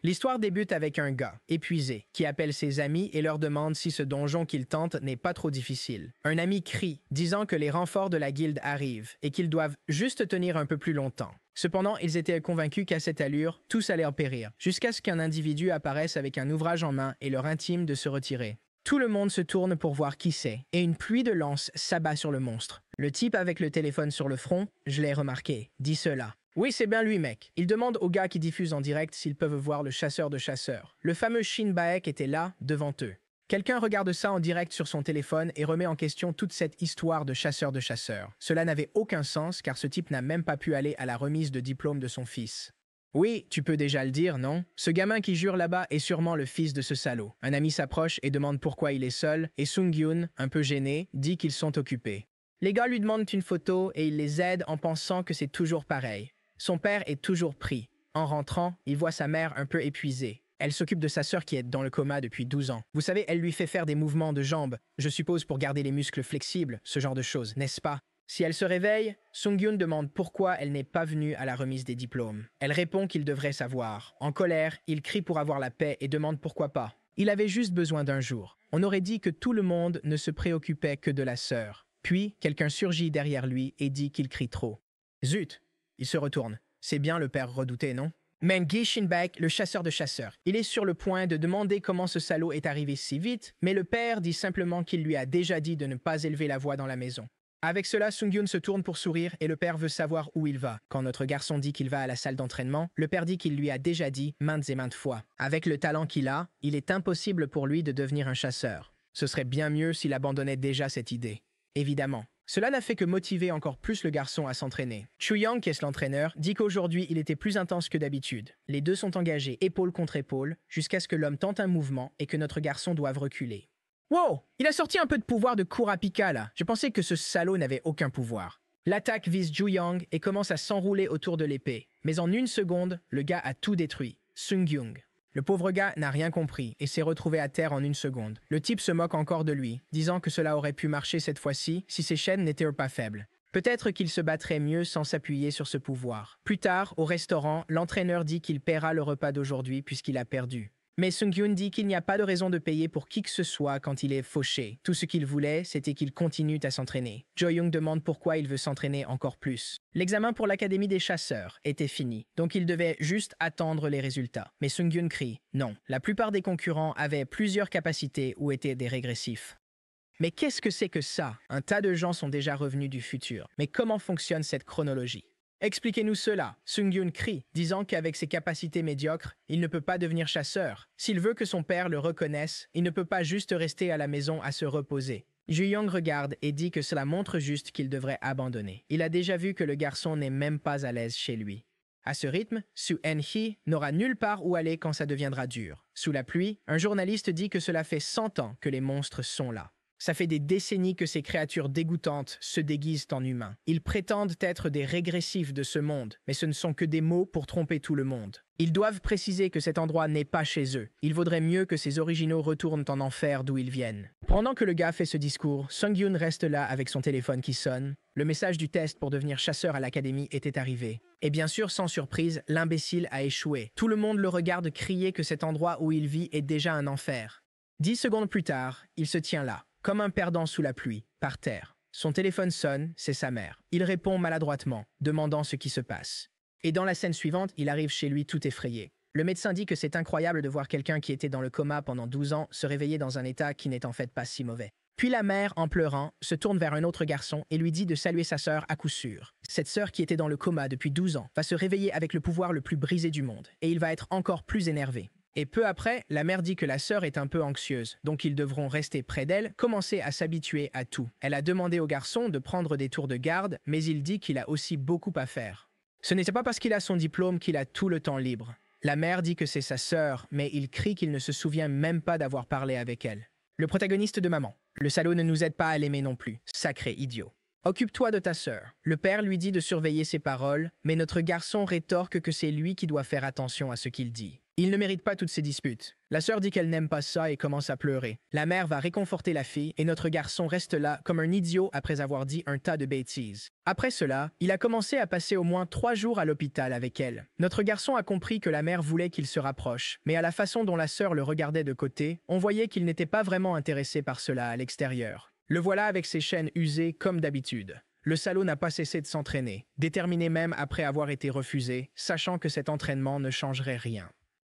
L'histoire débute avec un gars, épuisé, qui appelle ses amis et leur demande si ce donjon qu'il tente n'est pas trop difficile. Un ami crie, disant que les renforts de la guilde arrivent et qu'ils doivent juste tenir un peu plus longtemps. Cependant, ils étaient convaincus qu'à cette allure, tous allaient périr, jusqu'à ce qu'un individu apparaisse avec un ouvrage en main et leur intime de se retirer. Tout le monde se tourne pour voir qui c'est, et une pluie de lances s'abat sur le monstre. Le type avec le téléphone sur le front, je l'ai remarqué, dit cela. Oui, c'est bien lui, mec. Il demande aux gars qui diffusent en direct s'ils peuvent voir le chasseur de chasseurs. Le fameux Shin Baek était là, devant eux. Quelqu'un regarde ça en direct sur son téléphone et remet en question toute cette histoire de chasseur de chasseurs. Cela n'avait aucun sens car ce type n'a même pas pu aller à la remise de diplôme de son fils. Oui, tu peux déjà le dire, non? Ce gamin qui jure là-bas est sûrement le fils de ce salaud. Un ami s'approche et demande pourquoi il est seul, et Sung-Yoon, un peu gêné, dit qu'ils sont occupés. Les gars lui demandent une photo et il les aide en pensant que c'est toujours pareil. Son père est toujours pris. En rentrant, il voit sa mère un peu épuisée. Elle s'occupe de sa sœur qui est dans le coma depuis 12 ans. Vous savez, elle lui fait faire des mouvements de jambes, je suppose pour garder les muscles flexibles, ce genre de choses, n'est-ce pas? Si elle se réveille, Sung-Yoon demande pourquoi elle n'est pas venue à la remise des diplômes. Elle répond qu'il devrait savoir. En colère, il crie pour avoir la paix et demande pourquoi pas. Il avait juste besoin d'un jour. On aurait dit que tout le monde ne se préoccupait que de la sœur. Puis, quelqu'un surgit derrière lui et dit qu'il crie trop. Zut! Il se retourne. C'est bien le père redouté, non? Mengi Shinbaek, le chasseur de chasseurs. Il est sur le point de demander comment ce salaud est arrivé si vite, mais le père dit simplement qu'il lui a déjà dit de ne pas élever la voix dans la maison. Avec cela, Sung-Yoon se tourne pour sourire et le père veut savoir où il va. Quand notre garçon dit qu'il va à la salle d'entraînement, le père dit qu'il lui a déjà dit maintes et maintes fois. Avec le talent qu'il a, il est impossible pour lui de devenir un chasseur. Ce serait bien mieux s'il abandonnait déjà cette idée. Évidemment. Cela n'a fait que motiver encore plus le garçon à s'entraîner. Chu-Young, qui est l'entraîneur, dit qu'aujourd'hui il était plus intense que d'habitude. Les deux sont engagés épaule contre épaule, jusqu'à ce que l'homme tente un mouvement et que notre garçon doive reculer. Wow! Il a sorti un peu de pouvoir de Kurapika là. Je pensais que ce salaud n'avait aucun pouvoir. L'attaque vise Ju-Young et commence à s'enrouler autour de l'épée. Mais en une seconde, le gars a tout détruit. Sung-Young. Le pauvre gars n'a rien compris et s'est retrouvé à terre en une seconde. Le type se moque encore de lui, disant que cela aurait pu marcher cette fois-ci si ses chaînes n'étaient pas faibles. Peut-être qu'il se battrait mieux sans s'appuyer sur ce pouvoir. Plus tard, au restaurant, l'entraîneur dit qu'il paiera le repas d'aujourd'hui puisqu'il a perdu. Mais Sung-Yoon dit qu'il n'y a pas de raison de payer pour qui que ce soit quand il est fauché. Tout ce qu'il voulait, c'était qu'il continue à s'entraîner. Jo-Young demande pourquoi il veut s'entraîner encore plus. L'examen pour l'Académie des chasseurs était fini, donc il devait juste attendre les résultats. Mais Sung-Yoon crie « Non, la plupart des concurrents avaient plusieurs capacités ou étaient des régressifs. » Mais qu'est-ce que c'est que ça? Un tas de gens sont déjà revenus du futur. Mais comment fonctionne cette chronologie? Expliquez-nous cela. Sung-Yoon crie, disant qu'avec ses capacités médiocres, il ne peut pas devenir chasseur. S'il veut que son père le reconnaisse, il ne peut pas juste rester à la maison à se reposer. Ju-Young regarde et dit que cela montre juste qu'il devrait abandonner. Il a déjà vu que le garçon n'est même pas à l'aise chez lui. À ce rythme, Su En-hee n'aura nulle part où aller quand ça deviendra dur. Sous la pluie, un journaliste dit que cela fait 100 ans que les monstres sont là. Ça fait des décennies que ces créatures dégoûtantes se déguisent en humains. Ils prétendent être des régressifs de ce monde, mais ce ne sont que des mots pour tromper tout le monde. Ils doivent préciser que cet endroit n'est pas chez eux. Il vaudrait mieux que ces originaux retournent en enfer d'où ils viennent. Pendant que le gars fait ce discours, Sung-Yoon reste là avec son téléphone qui sonne. Le message du test pour devenir chasseur à l'académie était arrivé. Et bien sûr, sans surprise, l'imbécile a échoué. Tout le monde le regarde crier que cet endroit où il vit est déjà un enfer. 10 secondes plus tard, il se tient là, comme un perdant sous la pluie, par terre. Son téléphone sonne, c'est sa mère. Il répond maladroitement, demandant ce qui se passe. Et dans la scène suivante, il arrive chez lui tout effrayé. Le médecin dit que c'est incroyable de voir quelqu'un qui était dans le coma pendant 12 ans se réveiller dans un état qui n'est en fait pas si mauvais. Puis la mère, en pleurant, se tourne vers un autre garçon et lui dit de saluer sa sœur à coup sûr. Cette sœur qui était dans le coma depuis 12 ans va se réveiller avec le pouvoir le plus brisé du monde, et il va être encore plus énervé. Et peu après, la mère dit que la sœur est un peu anxieuse, donc ils devront rester près d'elle, commencer à s'habituer à tout. Elle a demandé au garçon de prendre des tours de garde, mais il dit qu'il a aussi beaucoup à faire. Ce n'était pas parce qu'il a son diplôme qu'il a tout le temps libre. La mère dit que c'est sa sœur, mais il crie qu'il ne se souvient même pas d'avoir parlé avec elle. Le protagoniste de Maman. Le salaud ne nous aide pas à l'aimer non plus. Sacré idiot. Occupe-toi de ta sœur. Le père lui dit de surveiller ses paroles, mais notre garçon rétorque que c'est lui qui doit faire attention à ce qu'il dit. Il ne mérite pas toutes ces disputes. La sœur dit qu'elle n'aime pas ça et commence à pleurer. La mère va réconforter la fille et notre garçon reste là comme un idiot après avoir dit un tas de bêtises. Après cela, il a commencé à passer au moins 3 jours à l'hôpital avec elle. Notre garçon a compris que la mère voulait qu'il se rapproche, mais à la façon dont la sœur le regardait de côté, on voyait qu'il n'était pas vraiment intéressé par cela à l'extérieur. Le voilà avec ses chaînes usées comme d'habitude. Le salaud n'a pas cessé de s'entraîner, déterminé même après avoir été refusé, sachant que cet entraînement ne changerait rien.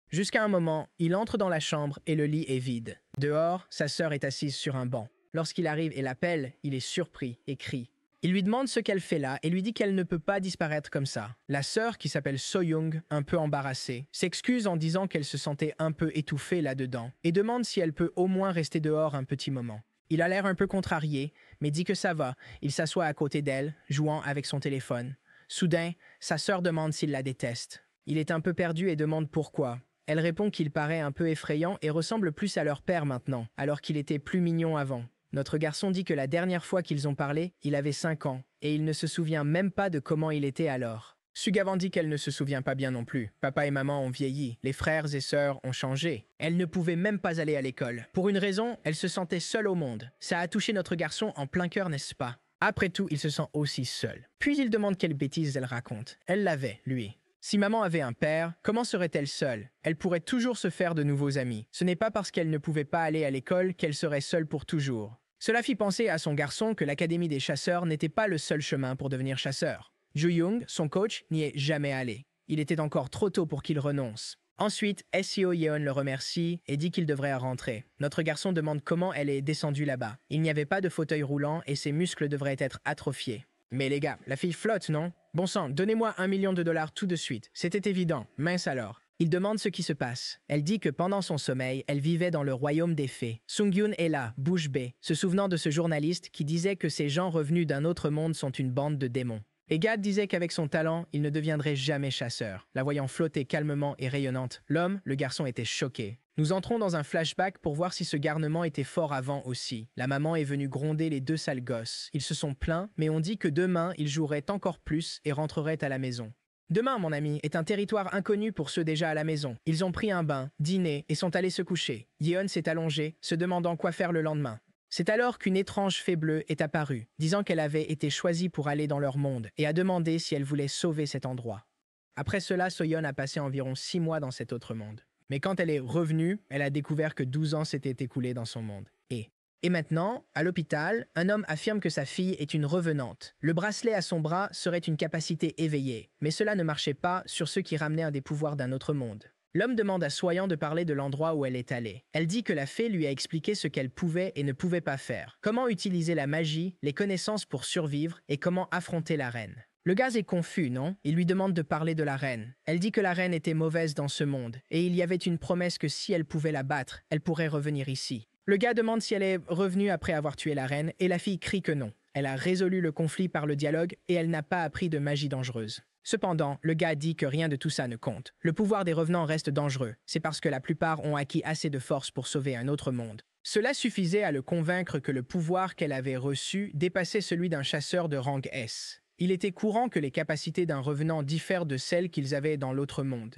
Jusqu'à un moment, il entre dans la chambre et le lit est vide. Dehors, sa sœur est assise sur un banc. Lorsqu'il arrive et l'appelle, il est surpris et crie. Il lui demande ce qu'elle fait là et lui dit qu'elle ne peut pas disparaître comme ça. La sœur, qui s'appelle So-young, un peu embarrassée, s'excuse en disant qu'elle se sentait un peu étouffée là-dedans et demande si elle peut au moins rester dehors un petit moment. Il a l'air un peu contrarié, mais dit que ça va. Il s'assoit à côté d'elle, jouant avec son téléphone. Soudain, sa sœur demande s'il la déteste. Il est un peu perdu et demande pourquoi. Elle répond qu'il paraît un peu effrayant et ressemble plus à leur père maintenant, alors qu'il était plus mignon avant. Notre garçon dit que la dernière fois qu'ils ont parlé, il avait 5 ans, et il ne se souvient même pas de comment il était alors. Sugavan dit qu'elle ne se souvient pas bien non plus. Papa et maman ont vieilli, les frères et sœurs ont changé. Elle ne pouvait même pas aller à l'école. Pour une raison, elle se sentait seule au monde. Ça a touché notre garçon en plein cœur, n'est-ce pas? Après tout, il se sent aussi seul. Puis il demande quelle bêtise elle raconte. Elle l'avait, lui. Si maman avait un père, comment serait-elle seule? Elle pourrait toujours se faire de nouveaux amis. Ce n'est pas parce qu'elle ne pouvait pas aller à l'école qu'elle serait seule pour toujours. Cela fit penser à son garçon que l'Académie des chasseurs n'était pas le seul chemin pour devenir chasseur. Jo-young, son coach, n'y est jamais allé. Il était encore trop tôt pour qu'il renonce. Ensuite, Seo Yeon le remercie et dit qu'il devrait rentrer. Notre garçon demande comment elle est descendue là-bas. Il n'y avait pas de fauteuil roulant et ses muscles devraient être atrophiés. Mais les gars, la fille flotte, non? Bon sang, donnez-moi $1 million tout de suite. C'était évident. Mince alors. Il demande ce qui se passe. Elle dit que pendant son sommeil, elle vivait dans le royaume des fées. Sung-yoon est là, bouche bée, se souvenant de ce journaliste qui disait que ces gens revenus d'un autre monde sont une bande de démons. Et Gad disait qu'avec son talent, il ne deviendrait jamais chasseur. La voyant flotter calmement et rayonnante, l'homme, le garçon, était choqué. Nous entrons dans un flashback pour voir si ce garnement était fort avant aussi. La maman est venue gronder les 2 sales gosses. Ils se sont plaints, mais on dit que demain, ils joueraient encore plus et rentreraient à la maison. Demain, mon ami, est un territoire inconnu pour ceux déjà à la maison. Ils ont pris un bain, dîné et sont allés se coucher. Yeon s'est allongé, se demandant quoi faire le lendemain. C'est alors qu'une étrange fée bleue est apparue, disant qu'elle avait été choisie pour aller dans leur monde et a demandé si elle voulait sauver cet endroit. Après cela, So-yeon a passé environ 6 mois dans cet autre monde. Mais quand elle est revenue, elle a découvert que 12 ans s'étaient écoulés dans son monde. Et maintenant, à l'hôpital, un homme affirme que sa fille est une revenante. Le bracelet à son bras serait une capacité éveillée, mais cela ne marchait pas sur ceux qui ramenaient des pouvoirs d'un autre monde. L'homme demande à Soyan de parler de l'endroit où elle est allée. Elle dit que la fée lui a expliqué ce qu'elle pouvait et ne pouvait pas faire, comment utiliser la magie, les connaissances pour survivre et comment affronter la reine. Le gars est confus, non? Il lui demande de parler de la reine. Elle dit que la reine était mauvaise dans ce monde, et il y avait une promesse que si elle pouvait la battre, elle pourrait revenir ici. Le gars demande si elle est revenue après avoir tué la reine, et la fille crie que non. Elle a résolu le conflit par le dialogue, et elle n'a pas appris de magie dangereuse. Cependant, le gars dit que rien de tout ça ne compte. Le pouvoir des revenants reste dangereux. C'est parce que la plupart ont acquis assez de force pour sauver un autre monde. Cela suffisait à le convaincre que le pouvoir qu'elle avait reçu dépassait celui d'un chasseur de rang S. Il était courant que les capacités d'un revenant diffèrent de celles qu'ils avaient dans l'autre monde.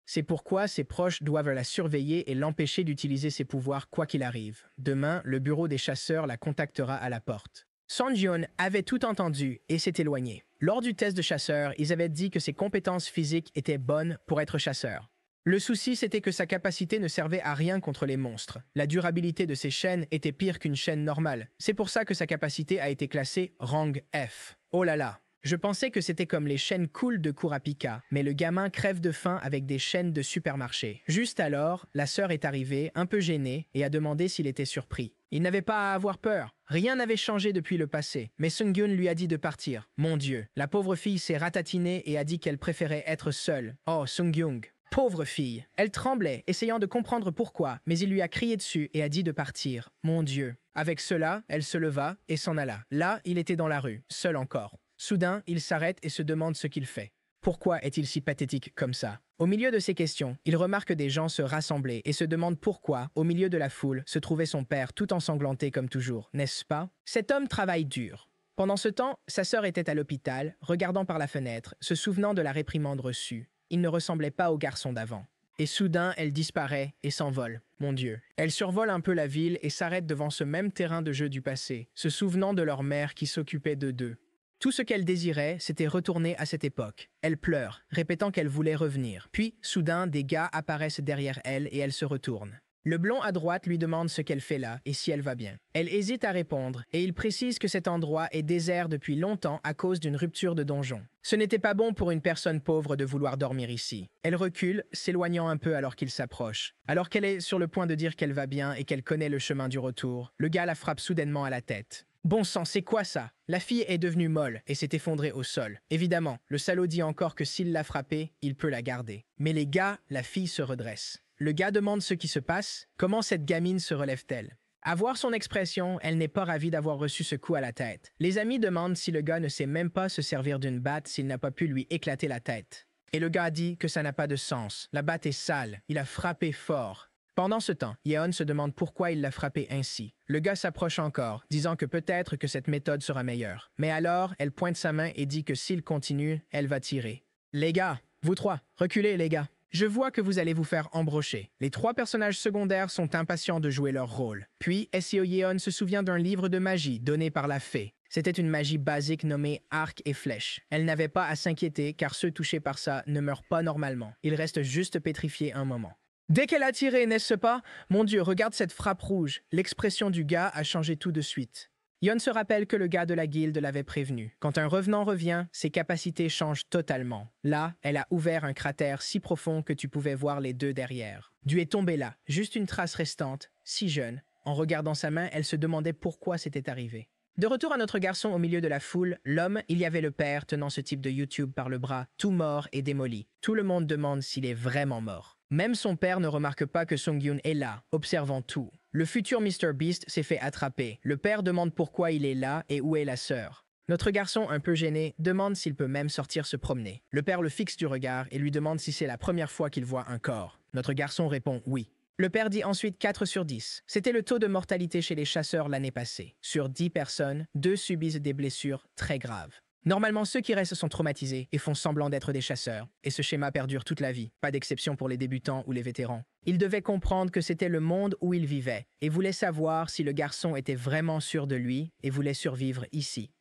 C'est pourquoi ses proches doivent la surveiller et l'empêcher d'utiliser ses pouvoirs quoi qu'il arrive. Demain, le bureau des chasseurs la contactera à la porte. Son-yeon avait tout entendu et s'est éloigné. Lors du test de chasseur, ils avaient dit que ses compétences physiques étaient bonnes pour être chasseur. Le souci, c'était que sa capacité ne servait à rien contre les monstres. La durabilité de ses chaînes était pire qu'une chaîne normale. C'est pour ça que sa capacité a été classée rang F. Oh là là! Je pensais que c'était comme les chaînes cool de Kurapika, mais le gamin crève de faim avec des chaînes de supermarché. Juste alors, la sœur est arrivée, un peu gênée, et a demandé s'il était surpris. Il n'avait pas à avoir peur. Rien n'avait changé depuis le passé, mais Sung-yoon lui a dit de partir. Mon Dieu, la pauvre fille s'est ratatinée et a dit qu'elle préférait être seule. Oh, Sung-young. Pauvre fille. Elle tremblait, essayant de comprendre pourquoi, mais il lui a crié dessus et a dit de partir. Mon Dieu. Avec cela, elle se leva et s'en alla. Là, il était dans la rue, seul encore. Soudain, il s'arrête et se demande ce qu'il fait. Pourquoi est-il si pathétique comme ça? Au milieu de ces questions, il remarque des gens se rassembler et se demande pourquoi, au milieu de la foule, se trouvait son père tout ensanglanté comme toujours, n'est-ce pas? Cet homme travaille dur. Pendant ce temps, sa sœur était à l'hôpital, regardant par la fenêtre, se souvenant de la réprimande reçue. Il ne ressemblait pas au garçon d'avant. Et soudain, elle disparaît et s'envole. Mon Dieu. Elle survole un peu la ville et s'arrête devant ce même terrain de jeu du passé, se souvenant de leur mère qui s'occupait d'eux. Tout ce qu'elle désirait, c'était retourner à cette époque. Elle pleure, répétant qu'elle voulait revenir. Puis, soudain, des gars apparaissent derrière elle et elle se retourne. Le blond à droite lui demande ce qu'elle fait là et si elle va bien. Elle hésite à répondre et il précise que cet endroit est désert depuis longtemps à cause d'une rupture de donjon. Ce n'était pas bon pour une personne pauvre de vouloir dormir ici. Elle recule, s'éloignant un peu alors qu'il s'approche. Alors qu'elle est sur le point de dire qu'elle va bien et qu'elle connaît le chemin du retour, le gars la frappe soudainement à la tête. Bon sang, c'est quoi ça? La fille est devenue molle et s'est effondrée au sol. Évidemment, le salaud dit encore que s'il l'a frappée, il peut la garder. Mais les gars, la fille se redresse. Le gars demande ce qui se passe, comment cette gamine se relève-t-elle? À voir son expression, elle n'est pas ravie d'avoir reçu ce coup à la tête. Les amis demandent si le gars ne sait même pas se servir d'une batte s'il n'a pas pu lui éclater la tête. Et le gars dit que ça n'a pas de sens. La batte est sale, il a frappé fort. Pendant ce temps, Yeon se demande pourquoi il l'a frappé ainsi. Le gars s'approche encore, disant que peut-être que cette méthode sera meilleure. Mais alors, elle pointe sa main et dit que s'il continue, elle va tirer. Les gars, vous trois, reculez les gars. Je vois que vous allez vous faire embrocher. Les trois personnages secondaires sont impatients de jouer leur rôle. Puis, Seo Yeon se souvient d'un livre de magie donné par la fée. C'était une magie basique nommée arc et flèche. Elle n'avait pas à s'inquiéter car ceux touchés par ça ne meurent pas normalement. Ils restent juste pétrifiés un moment. Dès qu'elle a tiré, n'est-ce pas? Mon Dieu, regarde cette frappe rouge. L'expression du gars a changé tout de suite. Yeon se rappelle que le gars de la guilde l'avait prévenu. Quand un revenant revient, ses capacités changent totalement. Là, elle a ouvert un cratère si profond que tu pouvais voir les deux derrière. Du est tombé là, juste une trace restante, si jeune. En regardant sa main, elle se demandait pourquoi c'était arrivé. De retour à notre garçon au milieu de la foule, l'homme, il y avait le père tenant ce type de YouTube par le bras, tout mort et démoli. Tout le monde demande s'il est vraiment mort. Même son père ne remarque pas que Sung-Yoon est là, observant tout. Le futur Mr. Beast s'est fait attraper. Le père demande pourquoi il est là et où est la sœur. Notre garçon, un peu gêné, demande s'il peut même sortir se promener. Le père le fixe du regard et lui demande si c'est la première fois qu'il voit un corps. Notre garçon répond oui. Le père dit ensuite 4 sur 10. C'était le taux de mortalité chez les chasseurs l'année passée. Sur 10 personnes, 2 subissent des blessures très graves. Normalement, ceux qui restent sont traumatisés et font semblant d'être des chasseurs, et ce schéma perdure toute la vie, pas d'exception pour les débutants ou les vétérans. Il devait comprendre que c'était le monde où il vivait, et voulait savoir si le garçon était vraiment sûr de lui et voulait survivre ici.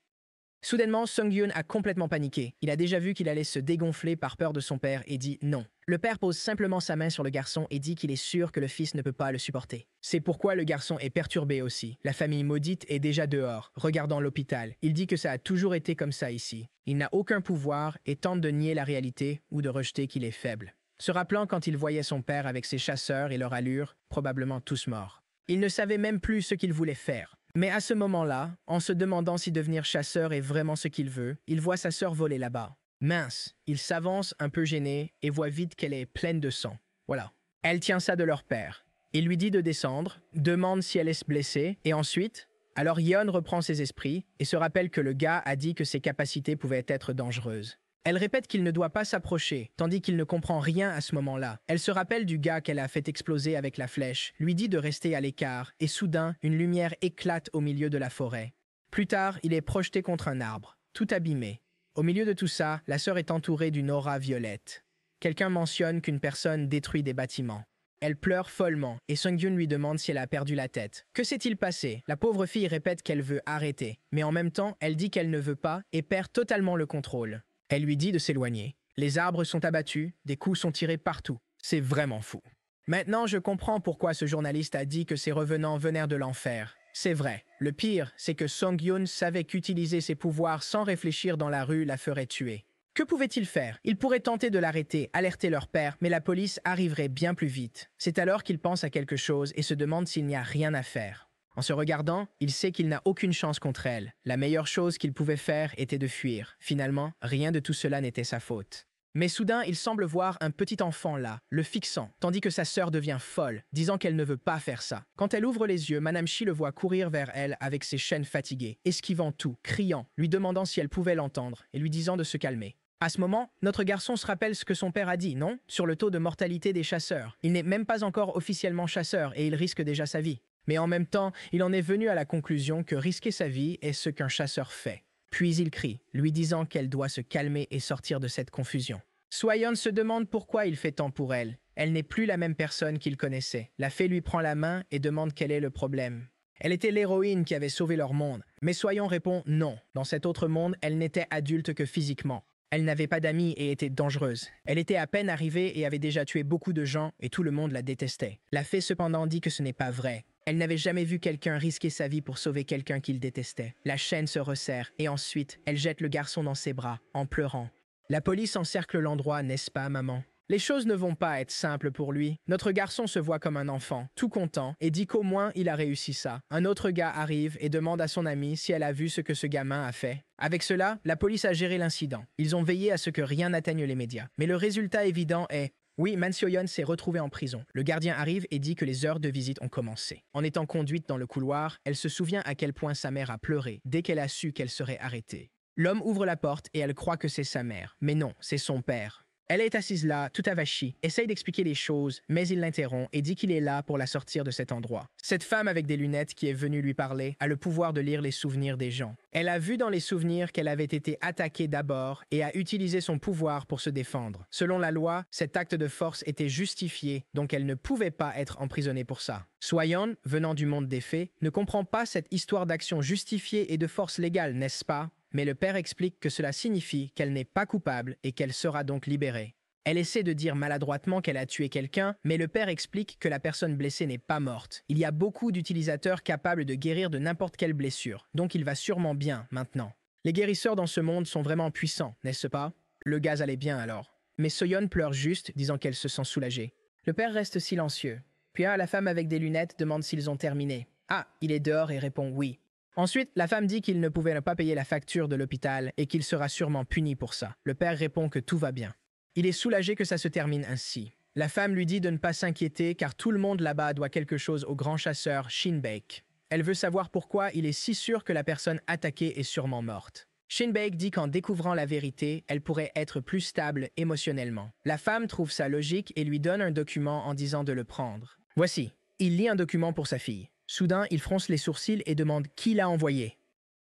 Soudainement, Sung-Yoon a complètement paniqué. Il a déjà vu qu'il allait se dégonfler par peur de son père et dit non. Le père pose simplement sa main sur le garçon et dit qu'il est sûr que le fils ne peut pas le supporter. C'est pourquoi le garçon est perturbé aussi. La famille maudite est déjà dehors, regardant l'hôpital. Il dit que ça a toujours été comme ça ici. Il n'a aucun pouvoir et tente de nier la réalité ou de rejeter qu'il est faible. Se rappelant quand il voyait son père avec ses chasseurs et leur allure, probablement tous morts. Il ne savait même plus ce qu'il voulait faire. Mais à ce moment-là, en se demandant si devenir chasseur est vraiment ce qu'il veut, il voit sa sœur voler là-bas. Mince, il s'avance un peu gêné et voit vite qu'elle est pleine de sang. Voilà. Elle tient ça de leur père. Il lui dit de descendre, demande si elle est blessée, et ensuite... Alors Yeon reprend ses esprits et se rappelle que le gars a dit que ses capacités pouvaient être dangereuses. Elle répète qu'il ne doit pas s'approcher, tandis qu'il ne comprend rien à ce moment-là. Elle se rappelle du gars qu'elle a fait exploser avec la flèche, lui dit de rester à l'écart, et soudain, une lumière éclate au milieu de la forêt. Plus tard, il est projeté contre un arbre, tout abîmé. Au milieu de tout ça, la sœur est entourée d'une aura violette. Quelqu'un mentionne qu'une personne détruit des bâtiments. Elle pleure follement, et Sung-Yoon lui demande si elle a perdu la tête. Que s'est-il passé? La pauvre fille répète qu'elle veut arrêter, mais en même temps, elle dit qu'elle ne veut pas et perd totalement le contrôle. Elle lui dit de s'éloigner. Les arbres sont abattus, des coups sont tirés partout. C'est vraiment fou. Maintenant, je comprends pourquoi ce journaliste a dit que ces revenants venaient de l'enfer. C'est vrai. Le pire, c'est que Sung-Yoon savait qu'utiliser ses pouvoirs sans réfléchir dans la rue la ferait tuer. Que pouvait-il faire? Il pourrait tenter de l'arrêter, alerter leur père, mais la police arriverait bien plus vite. C'est alors qu'il pense à quelque chose et se demande s'il n'y a rien à faire. En se regardant, il sait qu'il n'a aucune chance contre elle. La meilleure chose qu'il pouvait faire était de fuir. Finalement, rien de tout cela n'était sa faute. Mais soudain, il semble voir un petit enfant là, le fixant, tandis que sa sœur devient folle, disant qu'elle ne veut pas faire ça. Quand elle ouvre les yeux, Madame Shi le voit courir vers elle avec ses chaînes fatiguées, esquivant tout, criant, lui demandant si elle pouvait l'entendre et lui disant de se calmer. À ce moment, notre garçon se rappelle ce que son père a dit, non? Sur le taux de mortalité des chasseurs. Il n'est même pas encore officiellement chasseur et il risque déjà sa vie. Mais en même temps, il en est venu à la conclusion que risquer sa vie est ce qu'un chasseur fait. Puis il crie, lui disant qu'elle doit se calmer et sortir de cette confusion. Soo-Yeon se demande pourquoi il fait tant pour elle. Elle n'est plus la même personne qu'il connaissait. La fée lui prend la main et demande quel est le problème. Elle était l'héroïne qui avait sauvé leur monde, mais Soyon répond non. Dans cet autre monde, elle n'était adulte que physiquement. Elle n'avait pas d'amis et était dangereuse. Elle était à peine arrivée et avait déjà tué beaucoup de gens et tout le monde la détestait. La fée cependant dit que ce n'est pas vrai. Elle n'avait jamais vu quelqu'un risquer sa vie pour sauver quelqu'un qu'il détestait. La chaîne se resserre et ensuite, elle jette le garçon dans ses bras, en pleurant. La police encercle l'endroit, n'est-ce pas, maman? Les choses ne vont pas être simples pour lui. Notre garçon se voit comme un enfant, tout content, et dit qu'au moins il a réussi ça. Un autre gars arrive et demande à son amie si elle a vu ce que ce gamin a fait. Avec cela, la police a géré l'incident. Ils ont veillé à ce que rien n'atteigne les médias. Mais le résultat évident est... Oui, Man Seo-yeon s'est retrouvé en prison. Le gardien arrive et dit que les heures de visite ont commencé. En étant conduite dans le couloir, elle se souvient à quel point sa mère a pleuré dès qu'elle a su qu'elle serait arrêtée. L'homme ouvre la porte et elle croit que c'est sa mère. Mais non, c'est son père. Elle est assise là, tout avachie, essaye d'expliquer les choses, mais il l'interrompt et dit qu'il est là pour la sortir de cet endroit. Cette femme avec des lunettes qui est venue lui parler a le pouvoir de lire les souvenirs des gens. Elle a vu dans les souvenirs qu'elle avait été attaquée d'abord et a utilisé son pouvoir pour se défendre. Selon la loi, cet acte de force était justifié, donc elle ne pouvait pas être emprisonnée pour ça. Soyeon, venant du monde des fées, ne comprend pas cette histoire d'action justifiée et de force légale, n'est-ce pas? Mais le père explique que cela signifie qu'elle n'est pas coupable et qu'elle sera donc libérée. Elle essaie de dire maladroitement qu'elle a tué quelqu'un, mais le père explique que la personne blessée n'est pas morte. Il y a beaucoup d'utilisateurs capables de guérir de n'importe quelle blessure, donc il va sûrement bien maintenant. Les guérisseurs dans ce monde sont vraiment puissants, n'est-ce pas? Le gaz allait bien alors. Mais Soyeon pleure juste, disant qu'elle se sent soulagée. Le père reste silencieux. Puis la femme avec des lunettes demande s'ils ont terminé. Ah, il est dehors et répond oui. Ensuite, la femme dit qu'il ne pouvait pas payer la facture de l'hôpital et qu'il sera sûrement puni pour ça. Le père répond que tout va bien. Il est soulagé que ça se termine ainsi. La femme lui dit de ne pas s'inquiéter car tout le monde là-bas doit quelque chose au grand chasseur Shin-baek. Elle veut savoir pourquoi il est si sûr que la personne attaquée est sûrement morte. Shin-baek dit qu'en découvrant la vérité, elle pourrait être plus stable émotionnellement. La femme trouve ça logique et lui donne un document en disant de le prendre. Voici. Il lit un document pour sa fille. Soudain, il fronce les sourcils et demande qui l'a envoyé.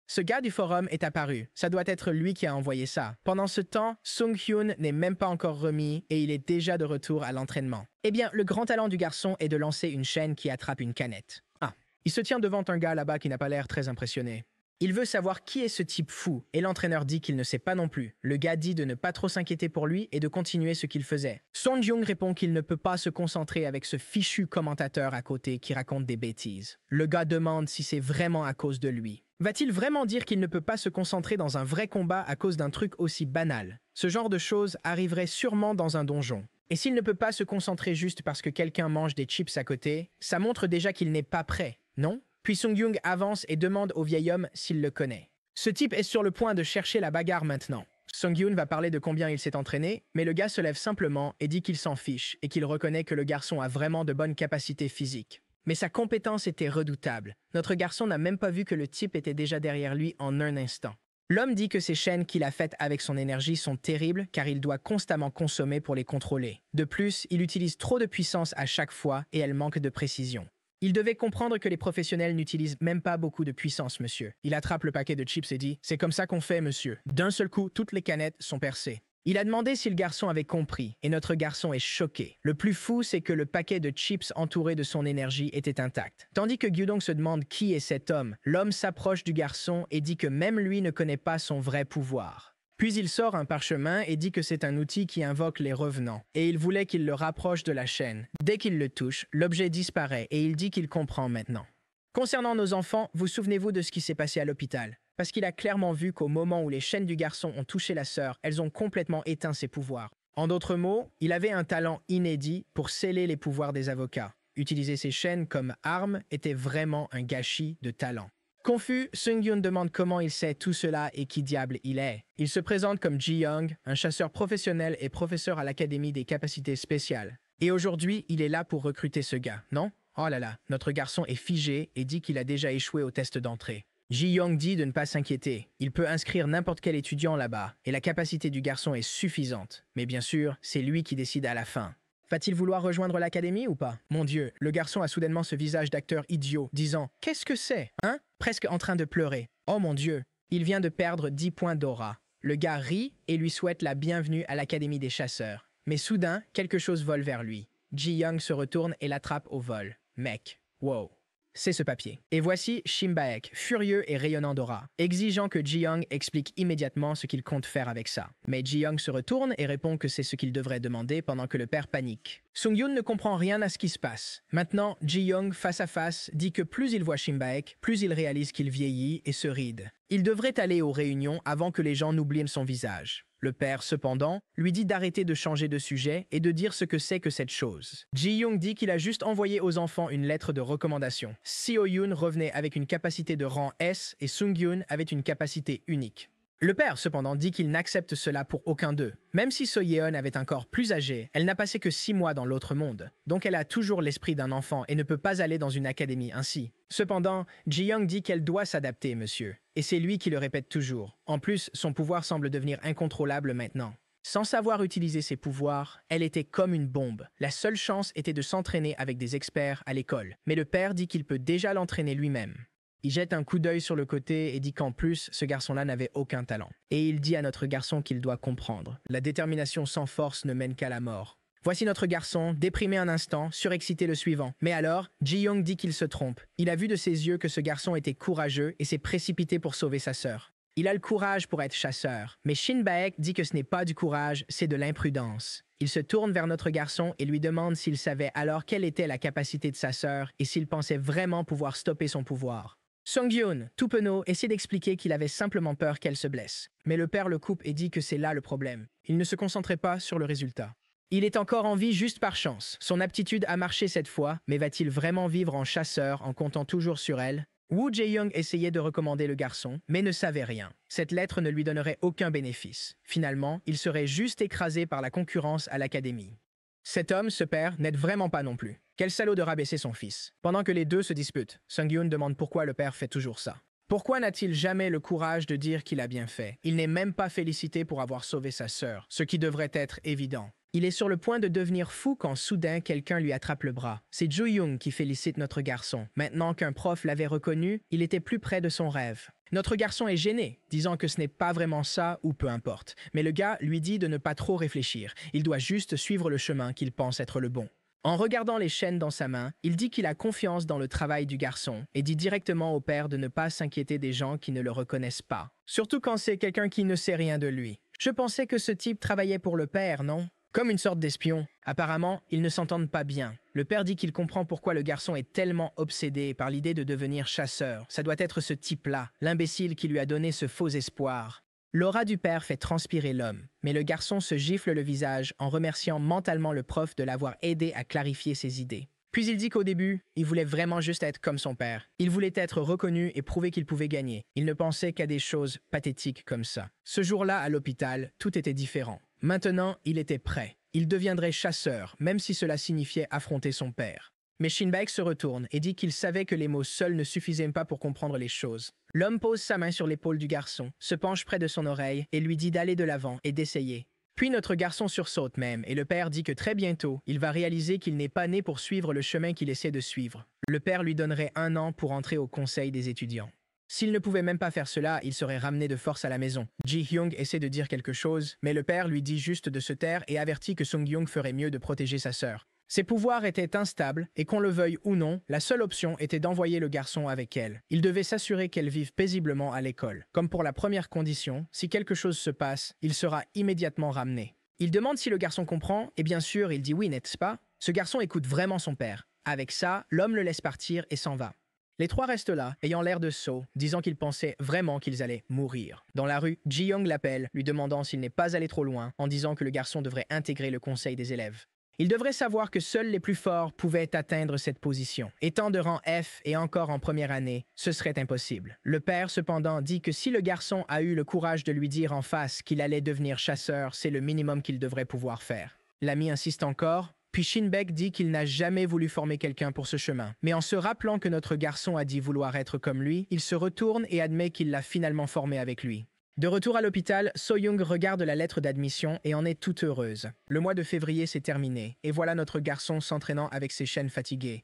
Ce gars du forum est apparu. Ça doit être lui qui a envoyé ça. Pendant ce temps, Sung-hyun n'est même pas encore remis et il est déjà de retour à l'entraînement. Eh bien, le grand talent du garçon est de lancer une chaîne qui attrape une canette. Ah, il se tient devant un gars là-bas qui n'a pas l'air très impressionné. Il veut savoir qui est ce type fou, et l'entraîneur dit qu'il ne sait pas non plus. Le gars dit de ne pas trop s'inquiéter pour lui et de continuer ce qu'il faisait. Song Jung répond qu'il ne peut pas se concentrer avec ce fichu commentateur à côté qui raconte des bêtises. Le gars demande si c'est vraiment à cause de lui. Va-t-il vraiment dire qu'il ne peut pas se concentrer dans un vrai combat à cause d'un truc aussi banal? Ce genre de choses arriverait sûrement dans un donjon. Et s'il ne peut pas se concentrer juste parce que quelqu'un mange des chips à côté, ça montre déjà qu'il n'est pas prêt, non? Puis Sung-Young avance et demande au vieil homme s'il le connaît. Ce type est sur le point de chercher la bagarre maintenant. Sung-Yoon va parler de combien il s'est entraîné, mais le gars se lève simplement et dit qu'il s'en fiche et qu'il reconnaît que le garçon a vraiment de bonnes capacités physiques. Mais sa compétence était redoutable. Notre garçon n'a même pas vu que le type était déjà derrière lui en un instant. L'homme dit que ces chaînes qu'il a faites avec son énergie sont terribles car il doit constamment consommer pour les contrôler. De plus, il utilise trop de puissance à chaque fois et elle manque de précision. Il devait comprendre que les professionnels n'utilisent même pas beaucoup de puissance, monsieur. Il attrape le paquet de chips et dit « C'est comme ça qu'on fait, monsieur. » D'un seul coup, toutes les canettes sont percées. Il a demandé si le garçon avait compris, et notre garçon est choqué. Le plus fou, c'est que le paquet de chips entouré de son énergie était intact. Tandis que Gyudong se demande qui est cet homme, l'homme s'approche du garçon et dit que même lui ne connaît pas son vrai pouvoir. Puis il sort un parchemin et dit que c'est un outil qui invoque les revenants, et il voulait qu'il le rapproche de la chaîne. Dès qu'il le touche, l'objet disparaît et il dit qu'il comprend maintenant. Concernant nos enfants, vous souvenez-vous de ce qui s'est passé à l'hôpital? Parce qu'il a clairement vu qu'au moment où les chaînes du garçon ont touché la sœur, elles ont complètement éteint ses pouvoirs. En d'autres mots, il avait un talent inédit pour sceller les pouvoirs des avocats. Utiliser ces chaînes comme arme était vraiment un gâchis de talent. Confus, Sung-Yoon demande comment il sait tout cela et qui diable il est. Il se présente comme Ji-young, un chasseur professionnel et professeur à l'Académie des capacités spéciales. Et aujourd'hui, il est là pour recruter ce gars, non? Oh là là, notre garçon est figé et dit qu'il a déjà échoué au test d'entrée. Ji-young dit de ne pas s'inquiéter. Il peut inscrire n'importe quel étudiant là-bas, et la capacité du garçon est suffisante. Mais bien sûr, c'est lui qui décide à la fin. Va-t-il vouloir rejoindre l'académie ou pas? Mon Dieu, le garçon a soudainement ce visage d'acteur idiot, disant « Qu'est-ce que c'est, hein ?» Presque en train de pleurer. Oh mon Dieu, il vient de perdre 10 points d'aura. Le gars rit et lui souhaite la bienvenue à l'académie des chasseurs. Mais soudain, quelque chose vole vers lui. Ji-young se retourne et l'attrape au vol. Mec, wow. C'est ce papier. Et voici Shin Baek, furieux et rayonnant d'aura, exigeant que Ji-young explique immédiatement ce qu'il compte faire avec ça. Mais Ji-young se retourne et répond que c'est ce qu'il devrait demander pendant que le père panique. Sung-yoon ne comprend rien à ce qui se passe. Maintenant, Ji-young, face à face, dit que plus il voit Shin Baek, plus il réalise qu'il vieillit et se ride. Il devrait aller aux réunions avant que les gens n'oublient son visage. Le père, cependant, lui dit d'arrêter de changer de sujet et de dire ce que c'est que cette chose. Ji-young dit qu'il a juste envoyé aux enfants une lettre de recommandation. Seo-yoon revenait avec une capacité de rang S et Sung-yoon avait une capacité unique. Le père, cependant, dit qu'il n'accepte cela pour aucun d'eux. Même si So-yeon avait un corps plus âgé, elle n'a passé que 6 mois dans l'autre monde. Donc elle a toujours l'esprit d'un enfant et ne peut pas aller dans une académie ainsi. Cependant, Ji-young dit qu'elle doit s'adapter, monsieur. Et c'est lui qui le répète toujours. En plus, son pouvoir semble devenir incontrôlable maintenant. Sans savoir utiliser ses pouvoirs, elle était comme une bombe. La seule chance était de s'entraîner avec des experts à l'école. Mais le père dit qu'il peut déjà l'entraîner lui-même. Il jette un coup d'œil sur le côté et dit qu'en plus, ce garçon-là n'avait aucun talent. Et il dit à notre garçon qu'il doit comprendre. La détermination sans force ne mène qu'à la mort. Voici notre garçon, déprimé un instant, surexcité le suivant. Mais alors, Ji-young dit qu'il se trompe. Il a vu de ses yeux que ce garçon était courageux et s'est précipité pour sauver sa sœur. Il a le courage pour être chasseur. Mais Shin Baek dit que ce n'est pas du courage, c'est de l'imprudence. Il se tourne vers notre garçon et lui demande s'il savait alors quelle était la capacité de sa sœur et s'il pensait vraiment pouvoir stopper son pouvoir. Sung-yoon, tout penaud, essaie d'expliquer qu'il avait simplement peur qu'elle se blesse. Mais le père le coupe et dit que c'est là le problème. Il ne se concentrait pas sur le résultat. Il est encore en vie juste par chance. Son aptitude a marché cette fois, mais va-t-il vraiment vivre en chasseur en comptant toujours sur elle? Woo Jae-young essayait de recommander le garçon, mais ne savait rien. Cette lettre ne lui donnerait aucun bénéfice. Finalement, il serait juste écrasé par la concurrence à l'académie. Cet homme, ce père, n'aide vraiment pas non plus. Quel salaud de rabaisser son fils. Pendant que les deux se disputent, Sung-yoon demande pourquoi le père fait toujours ça. Pourquoi n'a-t-il jamais le courage de dire qu'il a bien fait? Il n'est même pas félicité pour avoir sauvé sa sœur, ce qui devrait être évident. Il est sur le point de devenir fou quand soudain quelqu'un lui attrape le bras. C'est Jo-young qui félicite notre garçon. Maintenant qu'un prof l'avait reconnu, il était plus près de son rêve. Notre garçon est gêné, disant que ce n'est pas vraiment ça ou peu importe. Mais le gars lui dit de ne pas trop réfléchir. Il doit juste suivre le chemin qu'il pense être le bon. En regardant les chaînes dans sa main, il dit qu'il a confiance dans le travail du garçon et dit directement au père de ne pas s'inquiéter des gens qui ne le reconnaissent pas. Surtout quand c'est quelqu'un qui ne sait rien de lui. Je pensais que ce type travaillait pour le père, non? Comme une sorte d'espion. Apparemment, ils ne s'entendent pas bien. Le père dit qu'il comprend pourquoi le garçon est tellement obsédé par l'idée de devenir chasseur. Ça doit être ce type-là, l'imbécile qui lui a donné ce faux espoir. L'aura du père fait transpirer l'homme, mais le garçon se gifle le visage en remerciant mentalement le prof de l'avoir aidé à clarifier ses idées. Puis il dit qu'au début, il voulait vraiment juste être comme son père. Il voulait être reconnu et prouver qu'il pouvait gagner. Il ne pensait qu'à des choses pathétiques comme ça. Ce jour-là, à l'hôpital, tout était différent. Maintenant, il était prêt. Il deviendrait chasseur, même si cela signifiait affronter son père. Mais Shin Baek se retourne et dit qu'il savait que les mots seuls ne suffisaient pas pour comprendre les choses. L'homme pose sa main sur l'épaule du garçon, se penche près de son oreille et lui dit d'aller de l'avant et d'essayer. Puis notre garçon sursaute même et le père dit que très bientôt, il va réaliser qu'il n'est pas né pour suivre le chemin qu'il essaie de suivre. Le père lui donnerait 1 an pour entrer au conseil des étudiants. S'il ne pouvait même pas faire cela, il serait ramené de force à la maison. Ji-hyung essaie de dire quelque chose, mais le père lui dit juste de se taire et avertit que Sung-young ferait mieux de protéger sa sœur. Ses pouvoirs étaient instables et qu'on le veuille ou non, la seule option était d'envoyer le garçon avec elle. Il devait s'assurer qu'elle vive paisiblement à l'école. Comme pour la première condition, si quelque chose se passe, il sera immédiatement ramené. Il demande si le garçon comprend, et bien sûr, il dit oui, n'est-ce pas? Ce garçon écoute vraiment son père. Avec ça, l'homme le laisse partir et s'en va. Les trois restent là, ayant l'air de sots, disant qu'ils pensaient vraiment qu'ils allaient mourir. Dans la rue, Ji-young l'appelle, lui demandant s'il n'est pas allé trop loin, en disant que le garçon devrait intégrer le conseil des élèves. Il devrait savoir que seuls les plus forts pouvaient atteindre cette position. Étant de rang F et encore en première année, ce serait impossible. Le père, cependant, dit que si le garçon a eu le courage de lui dire en face qu'il allait devenir chasseur, c'est le minimum qu'il devrait pouvoir faire. L'ami insiste encore, puis Shin Baek dit qu'il n'a jamais voulu former quelqu'un pour ce chemin. Mais en se rappelant que notre garçon a dit vouloir être comme lui, il se retourne et admet qu'il l'a finalement formé avec lui. De retour à l'hôpital, So-young regarde la lettre d'admission et en est toute heureuse. Le mois de février s'est terminé, et voilà notre garçon s'entraînant avec ses chaînes fatiguées.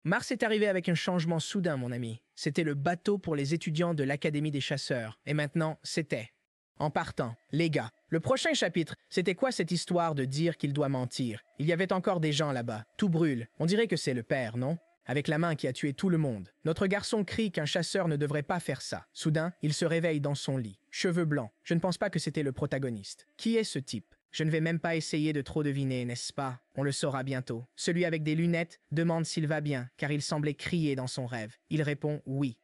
Mars est arrivé avec un changement soudain, mon ami. C'était le bateau pour les étudiants de l'Académie des chasseurs, et maintenant, c'était En partant, les gars, le prochain chapitre, c'était quoi cette histoire de dire qu'il doit mentir? Il y avait encore des gens là-bas. Tout brûle. On dirait que c'est le père, non? Avec la main qui a tué tout le monde. Notre garçon crie qu'un chasseur ne devrait pas faire ça. Soudain, il se réveille dans son lit. Cheveux blancs. Je ne pense pas que c'était le protagoniste. Qui est ce type? Je ne vais même pas essayer de trop deviner, n'est-ce pas? On le saura bientôt. Celui avec des lunettes demande s'il va bien, car il semblait crier dans son rêve. Il répond oui.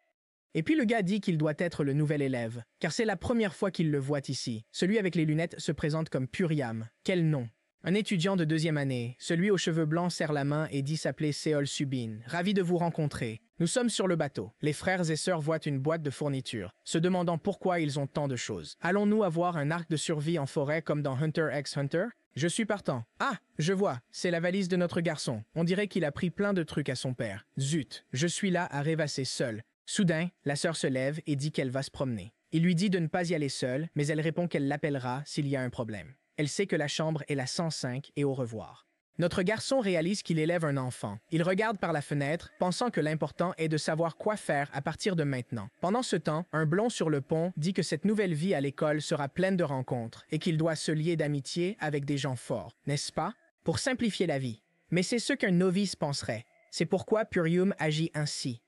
Et puis le gars dit qu'il doit être le nouvel élève, car c'est la première fois qu'il le voit ici. Celui avec les lunettes se présente comme Puriam. Quel nom! Un étudiant de 2e année, celui aux cheveux blancs serre la main et dit s'appeler Seol Subin. Ravi de vous rencontrer. Nous sommes sur le bateau. Les frères et sœurs voient une boîte de fournitures, se demandant pourquoi ils ont tant de choses. Allons-nous avoir un arc de survie en forêt comme dans Hunter x Hunter? Je suis partant. Ah, je vois, c'est la valise de notre garçon. On dirait qu'il a pris plein de trucs à son père. Zut, je suis là à rêvasser seul. Soudain, la sœur se lève et dit qu'elle va se promener. Il lui dit de ne pas y aller seule, mais elle répond qu'elle l'appellera s'il y a un problème. Elle sait que la chambre est la 105 et au revoir. Notre garçon réalise qu'il élève un enfant. Il regarde par la fenêtre, pensant que l'important est de savoir quoi faire à partir de maintenant. Pendant ce temps, un blond sur le pont dit que cette nouvelle vie à l'école sera pleine de rencontres et qu'il doit se lier d'amitié avec des gens forts, n'est-ce pas? Pour simplifier la vie. Mais c'est ce qu'un novice penserait. C'est pourquoi Purium agit ainsi.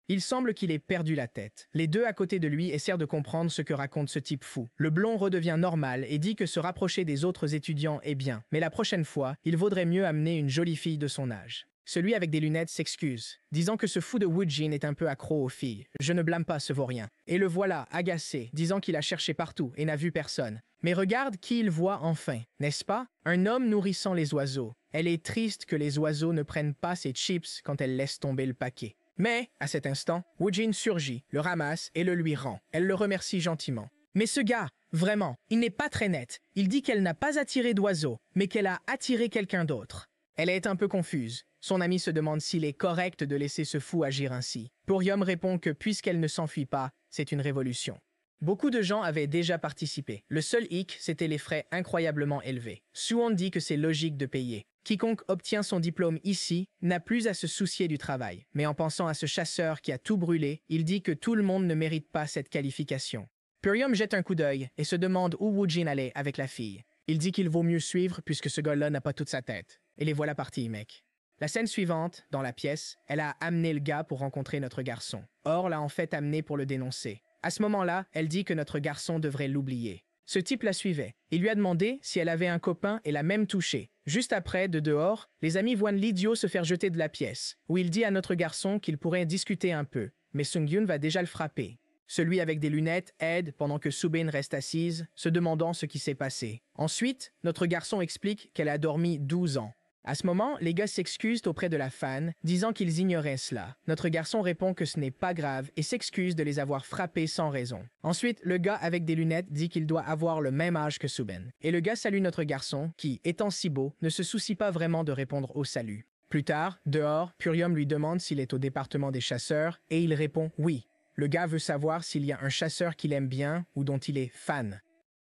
Il semble qu'il ait perdu la tête. Les deux à côté de lui essaient de comprendre ce que raconte ce type fou. Le blond redevient normal et dit que se rapprocher des autres étudiants est bien, mais la prochaine fois, il vaudrait mieux amener une jolie fille de son âge. Celui avec des lunettes s'excuse, disant que ce fou de Woojin est un peu accro aux filles. Je ne blâme pas ce vaurien. Et le voilà, agacé, disant qu'il a cherché partout et n'a vu personne. Mais regarde qui il voit enfin, n'est-ce pas? Un homme nourrissant les oiseaux. Elle est triste que les oiseaux ne prennent pas ses chips quand elle laisse tomber le paquet. Mais, à cet instant, Woojin surgit, le ramasse et le lui rend. Elle le remercie gentiment. Mais ce gars, vraiment, il n'est pas très net. Il dit qu'elle n'a pas attiré d'oiseau, mais qu'elle a attiré quelqu'un d'autre. Elle est un peu confuse. Son ami se demande s'il est correct de laisser ce fou agir ainsi. Purium répond que puisqu'elle ne s'enfuit pas, c'est une révolution. Beaucoup de gens avaient déjà participé. Le seul hic, c'était les frais incroyablement élevés. Suwon dit que c'est logique de payer. Quiconque obtient son diplôme ici n'a plus à se soucier du travail. Mais en pensant à ce chasseur qui a tout brûlé, il dit que tout le monde ne mérite pas cette qualification. Purium jette un coup d'œil et se demande où Woojin allait avec la fille. Il dit qu'il vaut mieux suivre puisque ce gars-là n'a pas toute sa tête. Et les voilà partis, mec. La scène suivante, dans la pièce, elle a amené le gars pour rencontrer notre garçon. Or l'a en fait amené pour le dénoncer. À ce moment-là, elle dit que notre garçon devrait l'oublier. Ce type la suivait. Il lui a demandé si elle avait un copain et l'a même touché. Juste après, de dehors, les amis voient l'idiot se faire jeter de la pièce, où il dit à notre garçon qu'il pourrait discuter un peu. Mais Sung-Yoon va déjà le frapper. Celui avec des lunettes aide pendant que Subin reste assise, se demandant ce qui s'est passé. Ensuite, notre garçon explique qu'elle a dormi 12 ans. À ce moment, les gars s'excusent auprès de la fan, disant qu'ils ignoraient cela. Notre garçon répond que ce n'est pas grave et s'excuse de les avoir frappés sans raison. Ensuite, le gars avec des lunettes dit qu'il doit avoir le même âge que Subin. Et le gars salue notre garçon, qui, étant si beau, ne se soucie pas vraiment de répondre au salut. Plus tard, dehors, Purium lui demande s'il est au département des chasseurs, et il répond oui. Le gars veut savoir s'il y a un chasseur qu'il aime bien ou dont il est fan.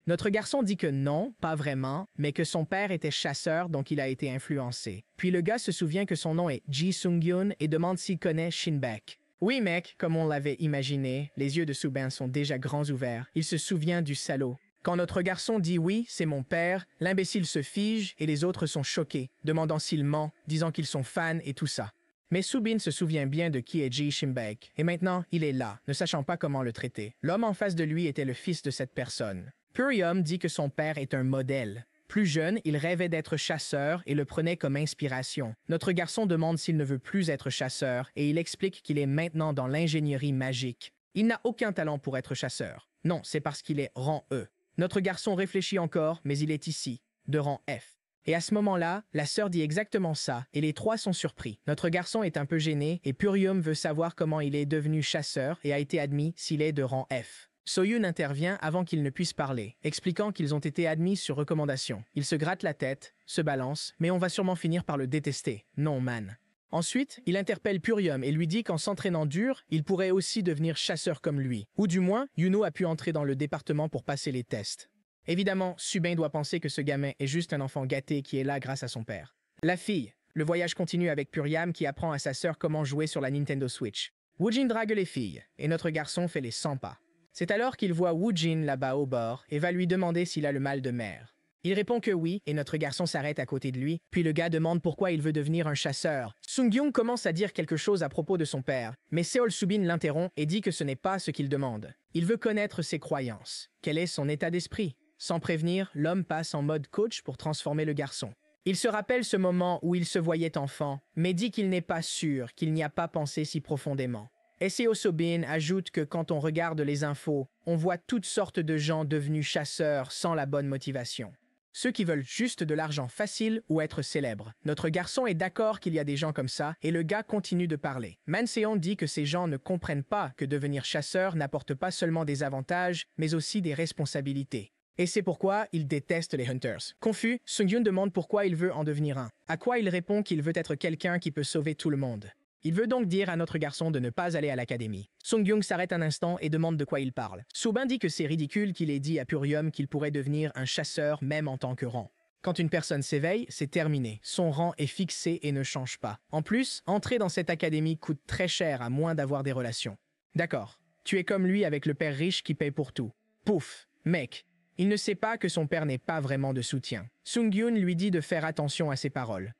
Notre garçon dit que non, pas vraiment, mais que son père était chasseur donc il a été influencé. Puis le gars se souvient que son nom est Ji Sung-Yoon et demande s'il connaît Shin-Baek. Oui mec, comme on l'avait imaginé, les yeux de Subin sont déjà grands ouverts. Il se souvient du salaud. Quand notre garçon dit oui, c'est mon père, l'imbécile se fige et les autres sont choqués, demandant s'il ment, disant qu'ils sont fans et tout ça. Mais Subin se souvient bien de qui est Ji Shin-Baek, et maintenant il est là, ne sachant pas comment le traiter. L'homme en face de lui était le fils de cette personne. Purium dit que son père est un modèle. Plus jeune, il rêvait d'être chasseur et le prenait comme inspiration. Notre garçon demande s'il ne veut plus être chasseur et il explique qu'il est maintenant dans l'ingénierie magique. Il n'a aucun talent pour être chasseur. Non, c'est parce qu'il est rang E. Notre garçon réfléchit encore, mais il est ici, de rang F. Et à ce moment-là, la sœur dit exactement ça, et les trois sont surpris. Notre garçon est un peu gêné, et Purium veut savoir comment il est devenu chasseur et a été admis s'il est de rang F. Soyun intervient avant qu'il ne puisse parler, expliquant qu'ils ont été admis sur recommandation. Il se gratte la tête, se balance, mais on va sûrement finir par le détester. Non, man. Ensuite, il interpelle Purium et lui dit qu'en s'entraînant dur, il pourrait aussi devenir chasseur comme lui. Ou du moins, Yuno a pu entrer dans le département pour passer les tests. Évidemment, Subin doit penser que ce gamin est juste un enfant gâté qui est là grâce à son père. La fille. Le voyage continue avec Puriam qui apprend à sa sœur comment jouer sur la Nintendo Switch. Woojin drague les filles, et notre garçon fait les 100 pas. C'est alors qu'il voit Woo-jin là-bas au bord et va lui demander s'il a le mal de mer. Il répond que oui, et notre garçon s'arrête à côté de lui, puis le gars demande pourquoi il veut devenir un chasseur. Sung-gyung commence à dire quelque chose à propos de son père, mais Seol Subin l'interrompt et dit que ce n'est pas ce qu'il demande. Il veut connaître ses croyances. Quel est son état d'esprit? Sans prévenir, l'homme passe en mode coach pour transformer le garçon. Il se rappelle ce moment où il se voyait enfant, mais dit qu'il n'est pas sûr, qu'il n'y a pas pensé si profondément. Seo Sobin ajoute que quand on regarde les infos, on voit toutes sortes de gens devenus chasseurs sans la bonne motivation. Ceux qui veulent juste de l'argent facile ou être célèbres. Notre garçon est d'accord qu'il y a des gens comme ça, et le gars continue de parler. Manseon dit que ces gens ne comprennent pas que devenir chasseur n'apporte pas seulement des avantages, mais aussi des responsabilités. Et c'est pourquoi il déteste les Hunters. Confus, Sung-gyun demande pourquoi il veut en devenir un. À quoi il répond qu'il veut être quelqu'un qui peut sauver tout le monde. Il veut donc dire à notre garçon de ne pas aller à l'académie. Sung-gyung s'arrête un instant et demande de quoi il parle. Subin dit que c'est ridicule qu'il ait dit à Purium qu'il pourrait devenir un chasseur même en tant que rang. Quand une personne s'éveille, c'est terminé. Son rang est fixé et ne change pas. En plus, entrer dans cette académie coûte très cher à moins d'avoir des relations. D'accord. Tu es comme lui avec le père riche qui paye pour tout. Pouf, mec. Il ne sait pas que son père n'est pas vraiment de soutien. Sung-gyun lui dit de faire attention à ses paroles.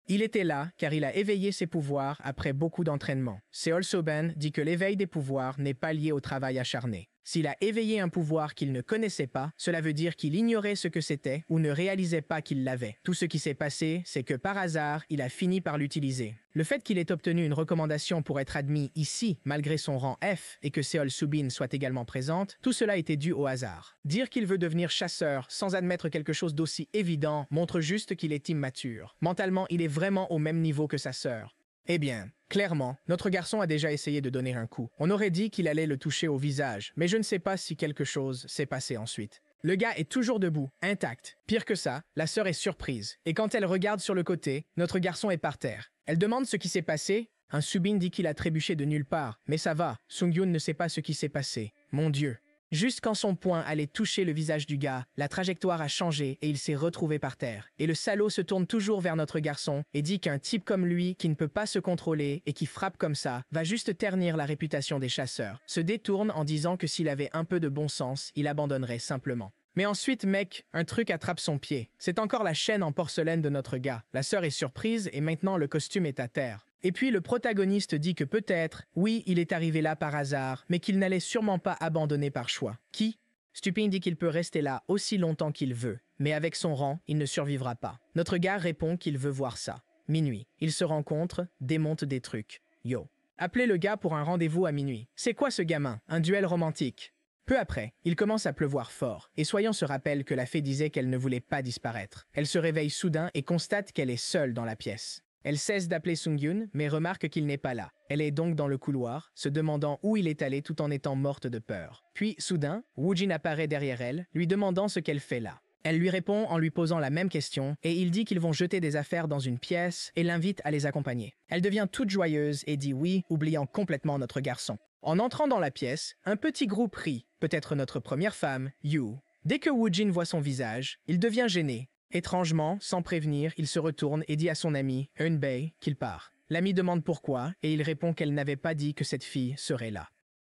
Il était là car il a éveillé ses pouvoirs après beaucoup d'entraînement. Seol Soben dit que l'éveil des pouvoirs n'est pas lié au travail acharné. S'il a éveillé un pouvoir qu'il ne connaissait pas, cela veut dire qu'il ignorait ce que c'était ou ne réalisait pas qu'il l'avait. Tout ce qui s'est passé, c'est que par hasard, il a fini par l'utiliser. Le fait qu'il ait obtenu une recommandation pour être admis ici, malgré son rang F, et que Seol Subin soit également présente, tout cela était dû au hasard. Dire qu'il veut devenir chasseur sans admettre quelque chose d'aussi évident montre juste qu'il est immature. Mentalement, il est vraiment au même niveau que sa sœur. Eh bien, clairement, notre garçon a déjà essayé de donner un coup. On aurait dit qu'il allait le toucher au visage, mais je ne sais pas si quelque chose s'est passé ensuite. Le gars est toujours debout, intact. Pire que ça, la sœur est surprise. Et quand elle regarde sur le côté, notre garçon est par terre. Elle demande ce qui s'est passé. Un Subin dit qu'il a trébuché de nulle part. Mais ça va, Sung-gyun ne sait pas ce qui s'est passé. Mon Dieu. Juste quand son poing allait toucher le visage du gars, la trajectoire a changé et il s'est retrouvé par terre. Et le salaud se tourne toujours vers notre garçon et dit qu'un type comme lui, qui ne peut pas se contrôler et qui frappe comme ça, va juste ternir la réputation des chasseurs. Se détourne en disant que s'il avait un peu de bon sens, il abandonnerait simplement. Mais ensuite, mec, un truc attrape son pied. C'est encore la chaîne en porcelaine de notre gars. La sœur est surprise et maintenant le costume est à terre. Et puis le protagoniste dit que peut-être, oui, il est arrivé là par hasard, mais qu'il n'allait sûrement pas abandonner par choix. Qui? Stupin dit qu'il peut rester là aussi longtemps qu'il veut, mais avec son rang, il ne survivra pas. Notre gars répond qu'il veut voir ça. Minuit. Ils se rencontrent, démontent des trucs. Yo. Appelez le gars pour un rendez-vous à minuit. C'est quoi ce gamin? Un duel romantique? Peu après, il commence à pleuvoir fort, et Soyon se rappelle que la fée disait qu'elle ne voulait pas disparaître. Elle se réveille soudain et constate qu'elle est seule dans la pièce. Elle cesse d'appeler Sung-gyun, mais remarque qu'il n'est pas là. Elle est donc dans le couloir, se demandant où il est allé tout en étant morte de peur. Puis, soudain, Woo-jin apparaît derrière elle, lui demandant ce qu'elle fait là. Elle lui répond en lui posant la même question, et il dit qu'ils vont jeter des affaires dans une pièce et l'invite à les accompagner. Elle devient toute joyeuse et dit oui, oubliant complètement notre garçon. En entrant dans la pièce, un petit groupe rit, peut-être notre première femme, Yu. Dès que Woo-jin voit son visage, il devient gêné. Étrangement, sans prévenir, il se retourne et dit à son ami, Eun-bae, qu'il part. L'ami demande pourquoi, et il répond qu'elle n'avait pas dit que cette fille serait là.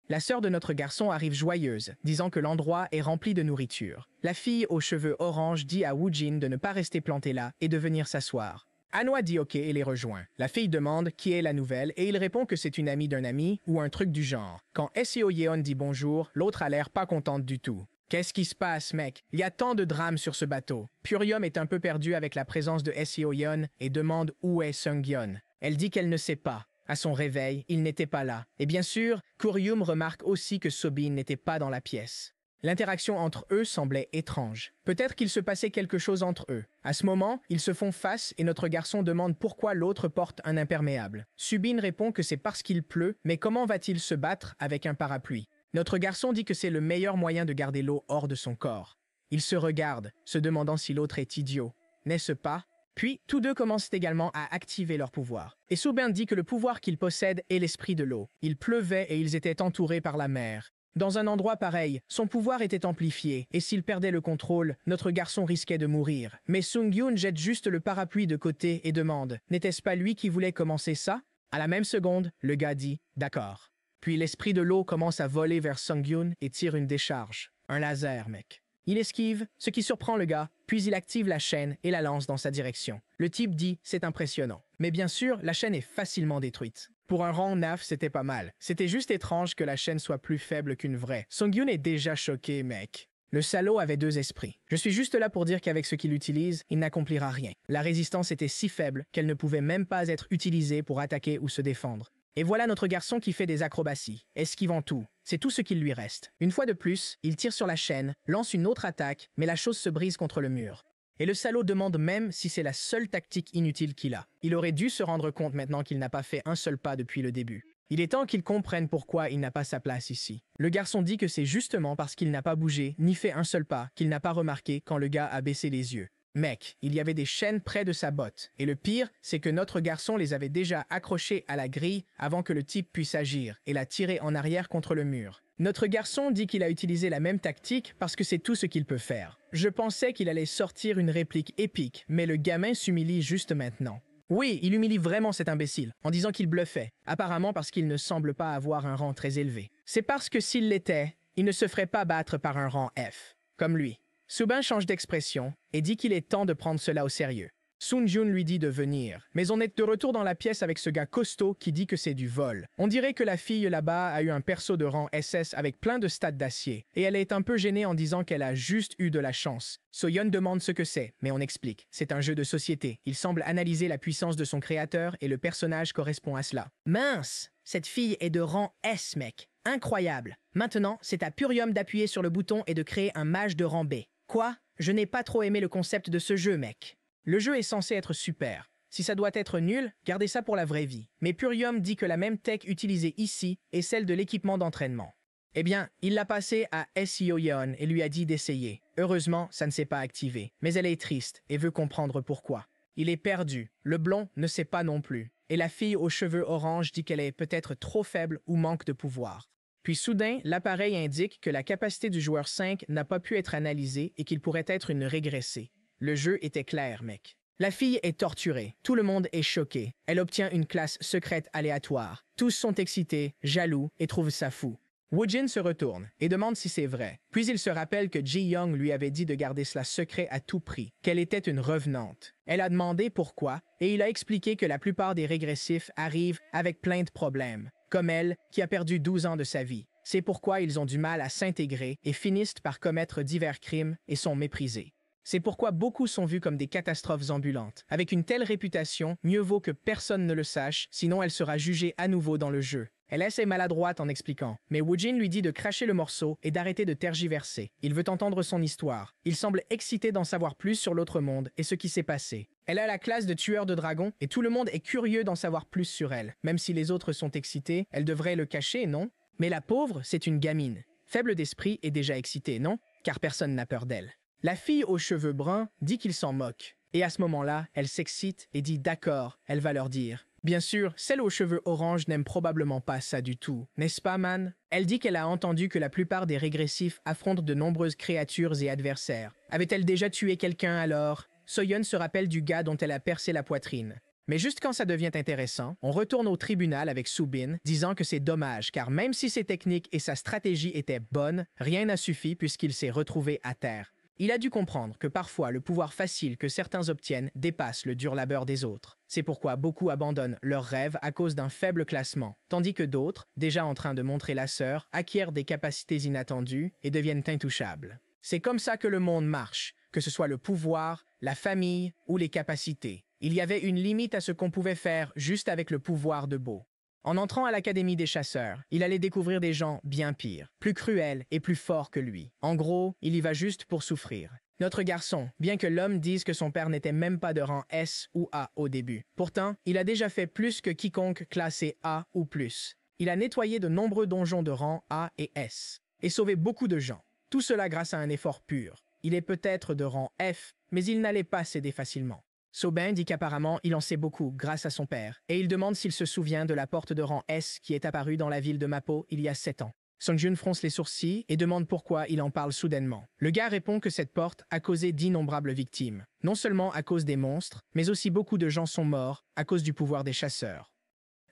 La sœur de notre garçon arrive joyeuse, disant que l'endroit est rempli de nourriture. La fille aux cheveux orange dit à Woo-jin de ne pas rester plantée là et de venir s'asseoir. Hanwha dit OK et les rejoint. La fille demande qui est la nouvelle et il répond que c'est une amie d'un ami ou un truc du genre. Quand Seo Yeon dit bonjour, l'autre a l'air pas contente du tout. Qu'est-ce qui se passe, mec? Il y a tant de drames sur ce bateau. Purium est un peu perdu avec la présence de Seo Yeon et demande où est Sung-gyun. Elle dit qu'elle ne sait pas. À son réveil, il n'était pas là. Et bien sûr, Kuryum remarque aussi que Sobin n'était pas dans la pièce. L'interaction entre eux semblait étrange. Peut-être qu'il se passait quelque chose entre eux. À ce moment, ils se font face et notre garçon demande pourquoi l'autre porte un imperméable. Subin répond que c'est parce qu'il pleut, mais comment va-t-il se battre avec un parapluie? Notre garçon dit que c'est le meilleur moyen de garder l'eau hors de son corps. Ils se regardent, se demandant si l'autre est idiot. N'est-ce pas? Puis, tous deux commencent également à activer leur pouvoir. Et Subin dit que le pouvoir qu'ils possèdent est l'esprit de l'eau. Il pleuvait et ils étaient entourés par la mer. Dans un endroit pareil, son pouvoir était amplifié, et s'il perdait le contrôle, notre garçon risquait de mourir. Mais Sung-gyun jette juste le parapluie de côté et demande « N'était-ce pas lui qui voulait commencer ça ?» À la même seconde, le gars dit « D'accord ». Puis l'esprit de l'eau commence à voler vers Sung-Yoon et tire une décharge. Un laser, mec. Il esquive, ce qui surprend le gars, puis il active la chaîne et la lance dans sa direction. Le type dit « c'est impressionnant ». Mais bien sûr, la chaîne est facilement détruite. Pour un rang NAF, c'était pas mal. C'était juste étrange que la chaîne soit plus faible qu'une vraie. Sung-Yoon est déjà choqué, mec. Le salaud avait deux esprits. Je suis juste là pour dire qu'avec ce qu'il utilise, il n'accomplira rien. La résistance était si faible qu'elle ne pouvait même pas être utilisée pour attaquer ou se défendre. Et voilà notre garçon qui fait des acrobaties, esquivant tout. C'est tout ce qu'il lui reste. Une fois de plus, il tire sur la chaîne, lance une autre attaque, mais la chose se brise contre le mur. Et le salaud demande même si c'est la seule tactique inutile qu'il a. Il aurait dû se rendre compte maintenant qu'il n'a pas fait un seul pas depuis le début. Il est temps qu'il comprenne pourquoi il n'a pas sa place ici. Le garçon dit que c'est justement parce qu'il n'a pas bougé, ni fait un seul pas, qu'il n'a pas remarqué quand le gars a baissé les yeux. Mec, il y avait des chaînes près de sa botte. Et le pire, c'est que notre garçon les avait déjà accrochées à la grille avant que le type puisse agir et la tirer en arrière contre le mur. Notre garçon dit qu'il a utilisé la même tactique parce que c'est tout ce qu'il peut faire. Je pensais qu'il allait sortir une réplique épique, mais le gamin s'humilie juste maintenant. Oui, il humilie vraiment cet imbécile, en disant qu'il bluffait, apparemment parce qu'il ne semble pas avoir un rang très élevé. C'est parce que s'il l'était, il ne se ferait pas battre par un rang F, comme lui. Subin change d'expression et dit qu'il est temps de prendre cela au sérieux. Sun-Jun lui dit de venir, mais on est de retour dans la pièce avec ce gars costaud qui dit que c'est du vol. On dirait que la fille là-bas a eu un perso de rang SS avec plein de stats d'acier, et elle est un peu gênée en disant qu'elle a juste eu de la chance. Soyeon demande ce que c'est, mais on explique. C'est un jeu de société. Il semble analyser la puissance de son créateur et le personnage correspond à cela. Mince! Cette fille est de rang S, mec. Incroyable. Maintenant, c'est à Purium d'appuyer sur le bouton et de créer un mage de rang B. Quoi? Je n'ai pas trop aimé le concept de ce jeu, mec. Le jeu est censé être super. Si ça doit être nul, gardez ça pour la vraie vie. Mais Purium dit que la même tech utilisée ici est celle de l'équipement d'entraînement. Eh bien, il l'a passé à SEO Yeon et lui a dit d'essayer. Heureusement, ça ne s'est pas activé. Mais elle est triste et veut comprendre pourquoi. Il est perdu. Le blond ne sait pas non plus. Et la fille aux cheveux orange dit qu'elle est peut-être trop faible ou manque de pouvoir. Puis soudain, l'appareil indique que la capacité du joueur 5 n'a pas pu être analysée et qu'il pourrait être une régressée. Le jeu était clair, mec. La fille est torturée. Tout le monde est choqué. Elle obtient une classe secrète aléatoire. Tous sont excités, jaloux et trouvent ça fou. Woojin se retourne et demande si c'est vrai. Puis il se rappelle que Ji-Young lui avait dit de garder cela secret à tout prix, qu'elle était une revenante. Elle a demandé pourquoi et il a expliqué que la plupart des régressifs arrivent avec plein de problèmes, comme elle qui a perdu 12 ans de sa vie. C'est pourquoi ils ont du mal à s'intégrer et finissent par commettre divers crimes et sont méprisés. C'est pourquoi beaucoup sont vus comme des catastrophes ambulantes. Avec une telle réputation, mieux vaut que personne ne le sache, sinon elle sera jugée à nouveau dans le jeu. Elle est maladroite en expliquant, mais Woojin lui dit de cracher le morceau et d'arrêter de tergiverser. Il veut entendre son histoire. Il semble excité d'en savoir plus sur l'autre monde et ce qui s'est passé. Elle a la classe de tueur de dragons et tout le monde est curieux d'en savoir plus sur elle. Même si les autres sont excités, elle devrait le cacher, non? Mais la pauvre, c'est une gamine. Faible d'esprit et déjà excitée, non? Car personne n'a peur d'elle. La fille aux cheveux bruns dit qu'il s'en moque. Et à ce moment-là, elle s'excite et dit d'accord, elle va leur dire. Bien sûr, celle aux cheveux orange n'aime probablement pas ça du tout, n'est-ce pas, man? Elle dit qu'elle a entendu que la plupart des régressifs affrontent de nombreuses créatures et adversaires. Avait-elle déjà tué quelqu'un alors? Soyeon se rappelle du gars dont elle a percé la poitrine. Mais juste quand ça devient intéressant, on retourne au tribunal avec Subin, disant que c'est dommage, car même si ses techniques et sa stratégie étaient bonnes, rien n'a suffi puisqu'il s'est retrouvé à terre. Il a dû comprendre que parfois le pouvoir facile que certains obtiennent dépasse le dur labeur des autres. C'est pourquoi beaucoup abandonnent leurs rêves à cause d'un faible classement, tandis que d'autres, déjà en train de montrer la sœur, acquièrent des capacités inattendues et deviennent intouchables. C'est comme ça que le monde marche, que ce soit le pouvoir, la famille ou les capacités. Il y avait une limite à ce qu'on pouvait faire juste avec le pouvoir de Beau. En entrant à l'Académie des chasseurs, il allait découvrir des gens bien pires, plus cruels et plus forts que lui. En gros, il y va juste pour souffrir. Notre garçon, bien que l'homme dise que son père n'était même pas de rang S ou A au début. Pourtant, il a déjà fait plus que quiconque classé A ou plus. Il a nettoyé de nombreux donjons de rang A et S, et sauvé beaucoup de gens. Tout cela grâce à un effort pur. Il est peut-être de rang F, mais il n'allait pas céder facilement. Subin dit qu'apparemment, il en sait beaucoup grâce à son père, et il demande s'il se souvient de la porte de rang S qui est apparue dans la ville de Mapo il y a 7 ans. Sung-Jun fronce les sourcils et demande pourquoi il en parle soudainement. Le gars répond que cette porte a causé d'innombrables victimes, non seulement à cause des monstres, mais aussi beaucoup de gens sont morts à cause du pouvoir des chasseurs.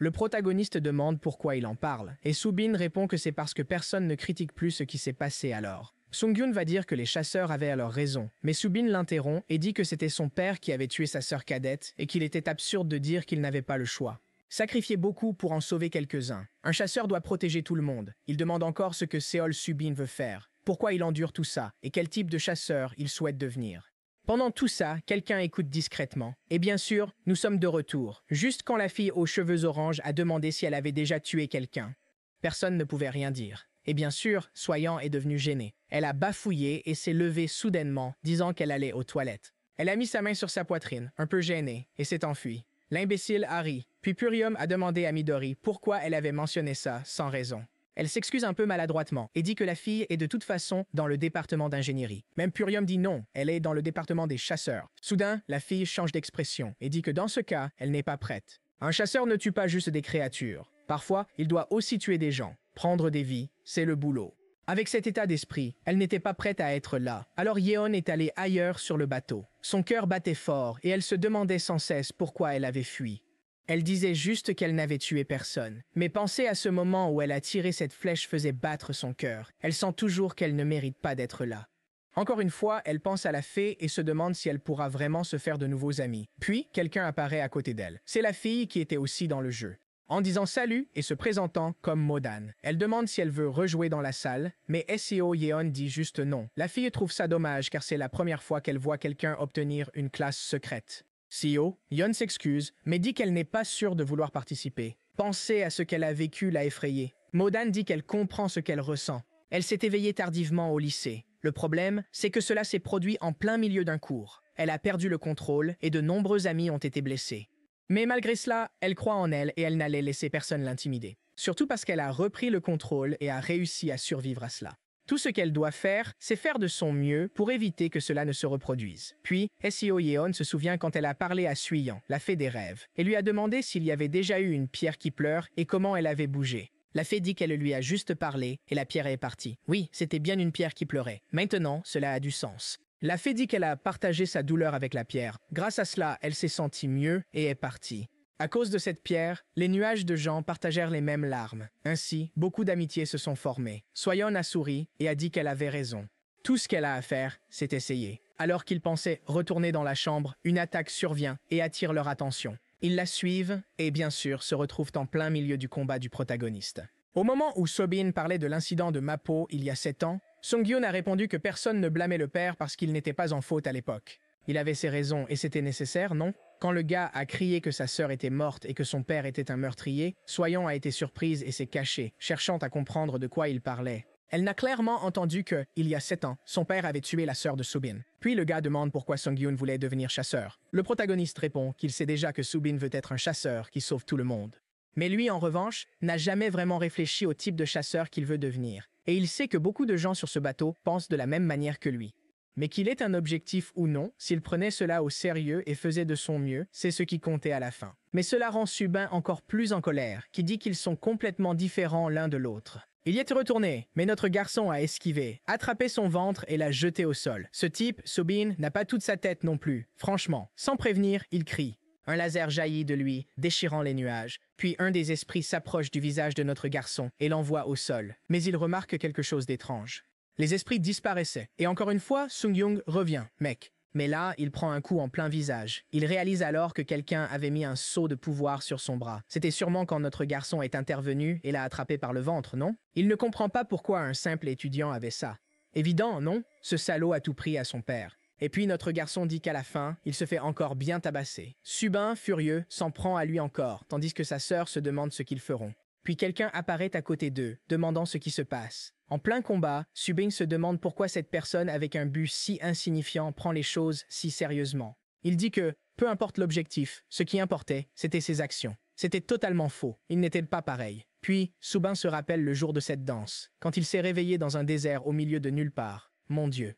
Le protagoniste demande pourquoi il en parle, et Subin répond que c'est parce que personne ne critique plus ce qui s'est passé alors. Sung-Gyun va dire que les chasseurs avaient alors raison, mais Subin l'interrompt et dit que c'était son père qui avait tué sa sœur cadette et qu'il était absurde de dire qu'il n'avait pas le choix. Sacrifier beaucoup pour en sauver quelques-uns. Un chasseur doit protéger tout le monde. Il demande encore ce que Seol Subin veut faire, pourquoi il endure tout ça et quel type de chasseur il souhaite devenir. Pendant tout ça, quelqu'un écoute discrètement. Et bien sûr, nous sommes de retour, juste quand la fille aux cheveux orange a demandé si elle avait déjà tué quelqu'un. Personne ne pouvait rien dire. Et bien sûr, Soyan est devenue gênée. Elle a bafouillé et s'est levée soudainement, disant qu'elle allait aux toilettes. Elle a mis sa main sur sa poitrine, un peu gênée, et s'est enfuie. L'imbécile a ri, puis Purium a demandé à Midori pourquoi elle avait mentionné ça sans raison. Elle s'excuse un peu maladroitement et dit que la fille est de toute façon dans le département d'ingénierie. Même Purium dit non, elle est dans le département des chasseurs. Soudain, la fille change d'expression et dit que dans ce cas, elle n'est pas prête. Un chasseur ne tue pas juste des créatures. Parfois, il doit aussi tuer des gens. Prendre des vies, c'est le boulot. Avec cet état d'esprit, elle n'était pas prête à être là. Alors Yeon est allée ailleurs sur le bateau. Son cœur battait fort et elle se demandait sans cesse pourquoi elle avait fui. Elle disait juste qu'elle n'avait tué personne. Mais penser à ce moment où elle a tiré cette flèche faisait battre son cœur. Elle sent toujours qu'elle ne mérite pas d'être là. Encore une fois, elle pense à la fée et se demande si elle pourra vraiment se faire de nouveaux amis. Puis, quelqu'un apparaît à côté d'elle. C'est la fille qui était aussi dans le jeu. En disant salut et se présentant comme Modan. Elle demande si elle veut rejouer dans la salle, mais SEO Yeon dit juste non. La fille trouve ça dommage car c'est la première fois qu'elle voit quelqu'un obtenir une classe secrète. CEO, Yeon s'excuse, mais dit qu'elle n'est pas sûre de vouloir participer. Penser à ce qu'elle a vécu l'a effrayée. Modan dit qu'elle comprend ce qu'elle ressent. Elle s'est éveillée tardivement au lycée. Le problème, c'est que cela s'est produit en plein milieu d'un cours. Elle a perdu le contrôle et de nombreux amis ont été blessés. Mais malgré cela, elle croit en elle et elle n'allait laisser personne l'intimider. Surtout parce qu'elle a repris le contrôle et a réussi à survivre à cela. Tout ce qu'elle doit faire, c'est faire de son mieux pour éviter que cela ne se reproduise. Puis, SEO Yeon se souvient quand elle a parlé à Suyan, la fée des rêves, et lui a demandé s'il y avait déjà eu une pierre qui pleure et comment elle avait bougé. La fée dit qu'elle lui a juste parlé et la pierre est partie. Oui, c'était bien une pierre qui pleurait. Maintenant, cela a du sens. La fée dit qu'elle a partagé sa douleur avec la pierre. Grâce à cela, elle s'est sentie mieux et est partie. À cause de cette pierre, les nuages de gens partagèrent les mêmes larmes. Ainsi, beaucoup d'amitiés se sont formées. Soyeon a souri et a dit qu'elle avait raison. Tout ce qu'elle a à faire, c'est essayer. Alors qu'ils pensaient retourner dans la chambre, une attaque survient et attire leur attention. Ils la suivent et, bien sûr, se retrouvent en plein milieu du combat du protagoniste. Au moment où Sobin parlait de l'incident de Mapo il y a 7 ans, Sung-Gyun a répondu que personne ne blâmait le père parce qu'il n'était pas en faute à l'époque. Il avait ses raisons et c'était nécessaire, non? Quand le gars a crié que sa sœur était morte et que son père était un meurtrier, Soyeon a été surprise et s'est cachée, cherchant à comprendre de quoi il parlait. Elle n'a clairement entendu que, il y a 7 ans, son père avait tué la sœur de Subin. Puis le gars demande pourquoi Sung-Gyun voulait devenir chasseur. Le protagoniste répond qu'il sait déjà que Subin veut être un chasseur qui sauve tout le monde. Mais lui, en revanche, n'a jamais vraiment réfléchi au type de chasseur qu'il veut devenir. Et il sait que beaucoup de gens sur ce bateau pensent de la même manière que lui. Mais qu'il ait un objectif ou non, s'il prenait cela au sérieux et faisait de son mieux, c'est ce qui comptait à la fin. Mais cela rend Subin encore plus en colère, qui dit qu'ils sont complètement différents l'un de l'autre. Il y est retourné, mais notre garçon a esquivé, attrapé son ventre et l'a jeté au sol. Ce type, Subin, n'a pas toute sa tête non plus. Franchement, sans prévenir, il crie. Un laser jaillit de lui, déchirant les nuages. Puis un des esprits s'approche du visage de notre garçon et l'envoie au sol. Mais il remarque quelque chose d'étrange. Les esprits disparaissaient. Et encore une fois, Sung-Yung revient. Mec. Mais là, il prend un coup en plein visage. Il réalise alors que quelqu'un avait mis un sceau de pouvoir sur son bras. C'était sûrement quand notre garçon est intervenu et l'a attrapé par le ventre, non? Il ne comprend pas pourquoi un simple étudiant avait ça. Évident, non? Ce salaud a tout pris à son père. Et puis notre garçon dit qu'à la fin, il se fait encore bien tabasser. Subin, furieux, s'en prend à lui encore, tandis que sa sœur se demande ce qu'ils feront. Puis quelqu'un apparaît à côté d'eux, demandant ce qui se passe. En plein combat, Subin se demande pourquoi cette personne avec un but si insignifiant prend les choses si sérieusement. Il dit que, peu importe l'objectif, ce qui importait, c'était ses actions. C'était totalement faux, il n'était pas pareil. Puis, Subin se rappelle le jour de cette danse, quand il s'est réveillé dans un désert au milieu de nulle part. Mon Dieu.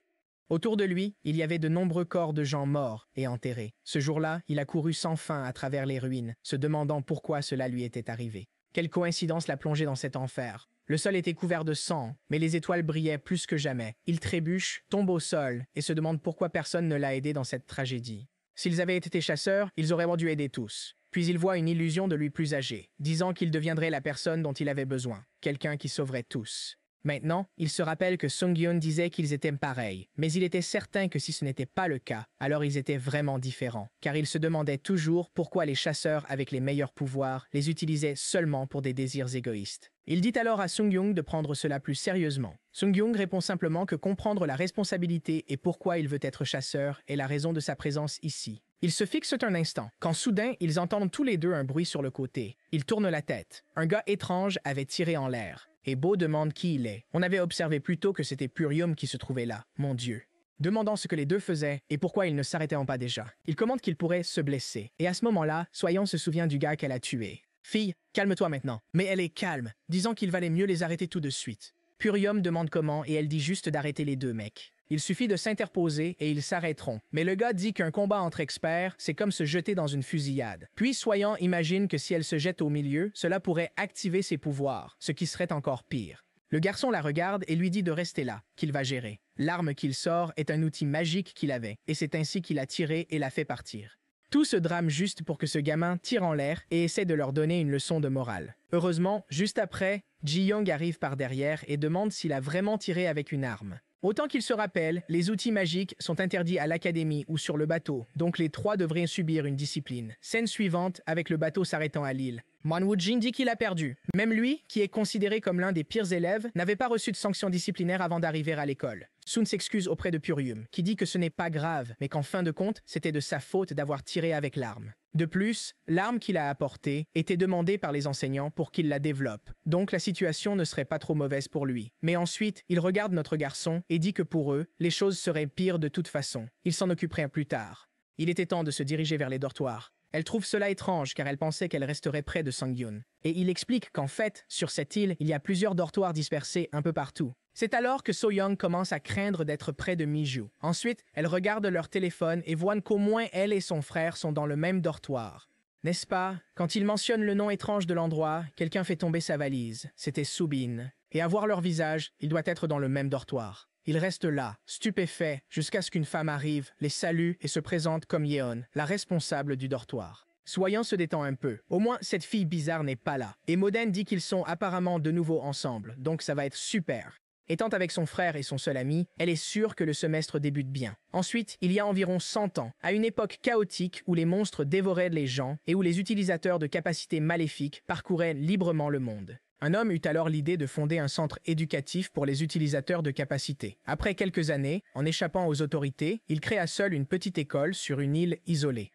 Autour de lui, il y avait de nombreux corps de gens morts et enterrés. Ce jour-là, il a couru sans fin à travers les ruines, se demandant pourquoi cela lui était arrivé. Quelle coïncidence l'a plongé dans cet enfer. Le sol était couvert de sang, mais les étoiles brillaient plus que jamais. Il trébuche, tombe au sol et se demande pourquoi personne ne l'a aidé dans cette tragédie. S'ils avaient été chasseurs, ils auraient dû aider tous. Puis il voit une illusion de lui plus âgé, disant qu'il deviendrait la personne dont il avait besoin, quelqu'un qui sauverait tous. Maintenant, il se rappelle que Sung-Hyun disait qu'ils étaient pareils, mais il était certain que si ce n'était pas le cas, alors ils étaient vraiment différents, car il se demandait toujours pourquoi les chasseurs avec les meilleurs pouvoirs les utilisaient seulement pour des désirs égoïstes. Il dit alors à Sung-Hyun de prendre cela plus sérieusement. Sung-Hyun répond simplement que comprendre la responsabilité et pourquoi il veut être chasseur est la raison de sa présence ici. Ils se fixent un instant, quand soudain, ils entendent tous les deux un bruit sur le côté. Ils tournent la tête. Un gars étrange avait tiré en l'air. Et Bo demande qui il est. On avait observé plus tôt que c'était Purium qui se trouvait là, mon Dieu. Demandant ce que les deux faisaient et pourquoi ils ne s'arrêtaient pas déjà. Il commente qu'il pourrait se blesser. Et à ce moment-là, Soyeon se souvient du gars qu'elle a tué. « Fille, calme-toi maintenant. » Mais elle est calme, disant qu'il valait mieux les arrêter tout de suite. Purium demande comment et elle dit juste d'arrêter les deux mecs. Il suffit de s'interposer et ils s'arrêteront. Mais le gars dit qu'un combat entre experts, c'est comme se jeter dans une fusillade. Puis Soyeon imagine que si elle se jette au milieu, cela pourrait activer ses pouvoirs, ce qui serait encore pire. Le garçon la regarde et lui dit de rester là, qu'il va gérer. L'arme qu'il sort est un outil magique qu'il avait, et c'est ainsi qu'il a tiré et l'a fait partir. Tout ce drame juste pour que ce gamin tire en l'air et essaie de leur donner une leçon de morale. Heureusement, juste après, Ji-young arrive par derrière et demande s'il a vraiment tiré avec une arme. Autant qu'il se rappelle, les outils magiques sont interdits à l'académie ou sur le bateau, donc les trois devraient subir une discipline. Scène suivante, avec le bateau s'arrêtant à l'île. Man Woo-jin dit qu'il a perdu. Même lui, qui est considéré comme l'un des pires élèves, n'avait pas reçu de sanction disciplinaire avant d'arriver à l'école. Sun s'excuse auprès de Purium, qui dit que ce n'est pas grave, mais qu'en fin de compte, c'était de sa faute d'avoir tiré avec l'arme. De plus, l'arme qu'il a apportée était demandée par les enseignants pour qu'il la développe, donc la situation ne serait pas trop mauvaise pour lui. Mais ensuite, il regarde notre garçon et dit que pour eux, les choses seraient pires de toute façon. Ils s'en occuperaient plus tard. Il était temps de se diriger vers les dortoirs. Elle trouve cela étrange car elle pensait qu'elle resterait près de Sung-Hyun. Et il explique qu'en fait, sur cette île, il y a plusieurs dortoirs dispersés un peu partout. C'est alors que So-young commence à craindre d'être près de Mi-ju. Ensuite, elle regarde leur téléphone et voit qu'au moins elle et son frère sont dans le même dortoir. N'est-ce pas? Quand il mentionne le nom étrange de l'endroit, quelqu'un fait tomber sa valise. C'était Subin. Et à voir leur visage, il doit être dans le même dortoir. Il reste là, stupéfait, jusqu'à ce qu'une femme arrive, les salue et se présente comme Yeon, la responsable du dortoir. Soyeon se détend un peu. Au moins, cette fille bizarre n'est pas là. Et Moden dit qu'ils sont apparemment de nouveau ensemble, donc ça va être super. Étant avec son frère et son seul ami, elle est sûre que le semestre débute bien. Ensuite, il y a environ 100 ans, à une époque chaotique où les monstres dévoraient les gens et où les utilisateurs de capacités maléfiques parcouraient librement le monde. Un homme eut alors l'idée de fonder un centre éducatif pour les utilisateurs de capacités. Après quelques années, en échappant aux autorités, il créa seul une petite école sur une île isolée.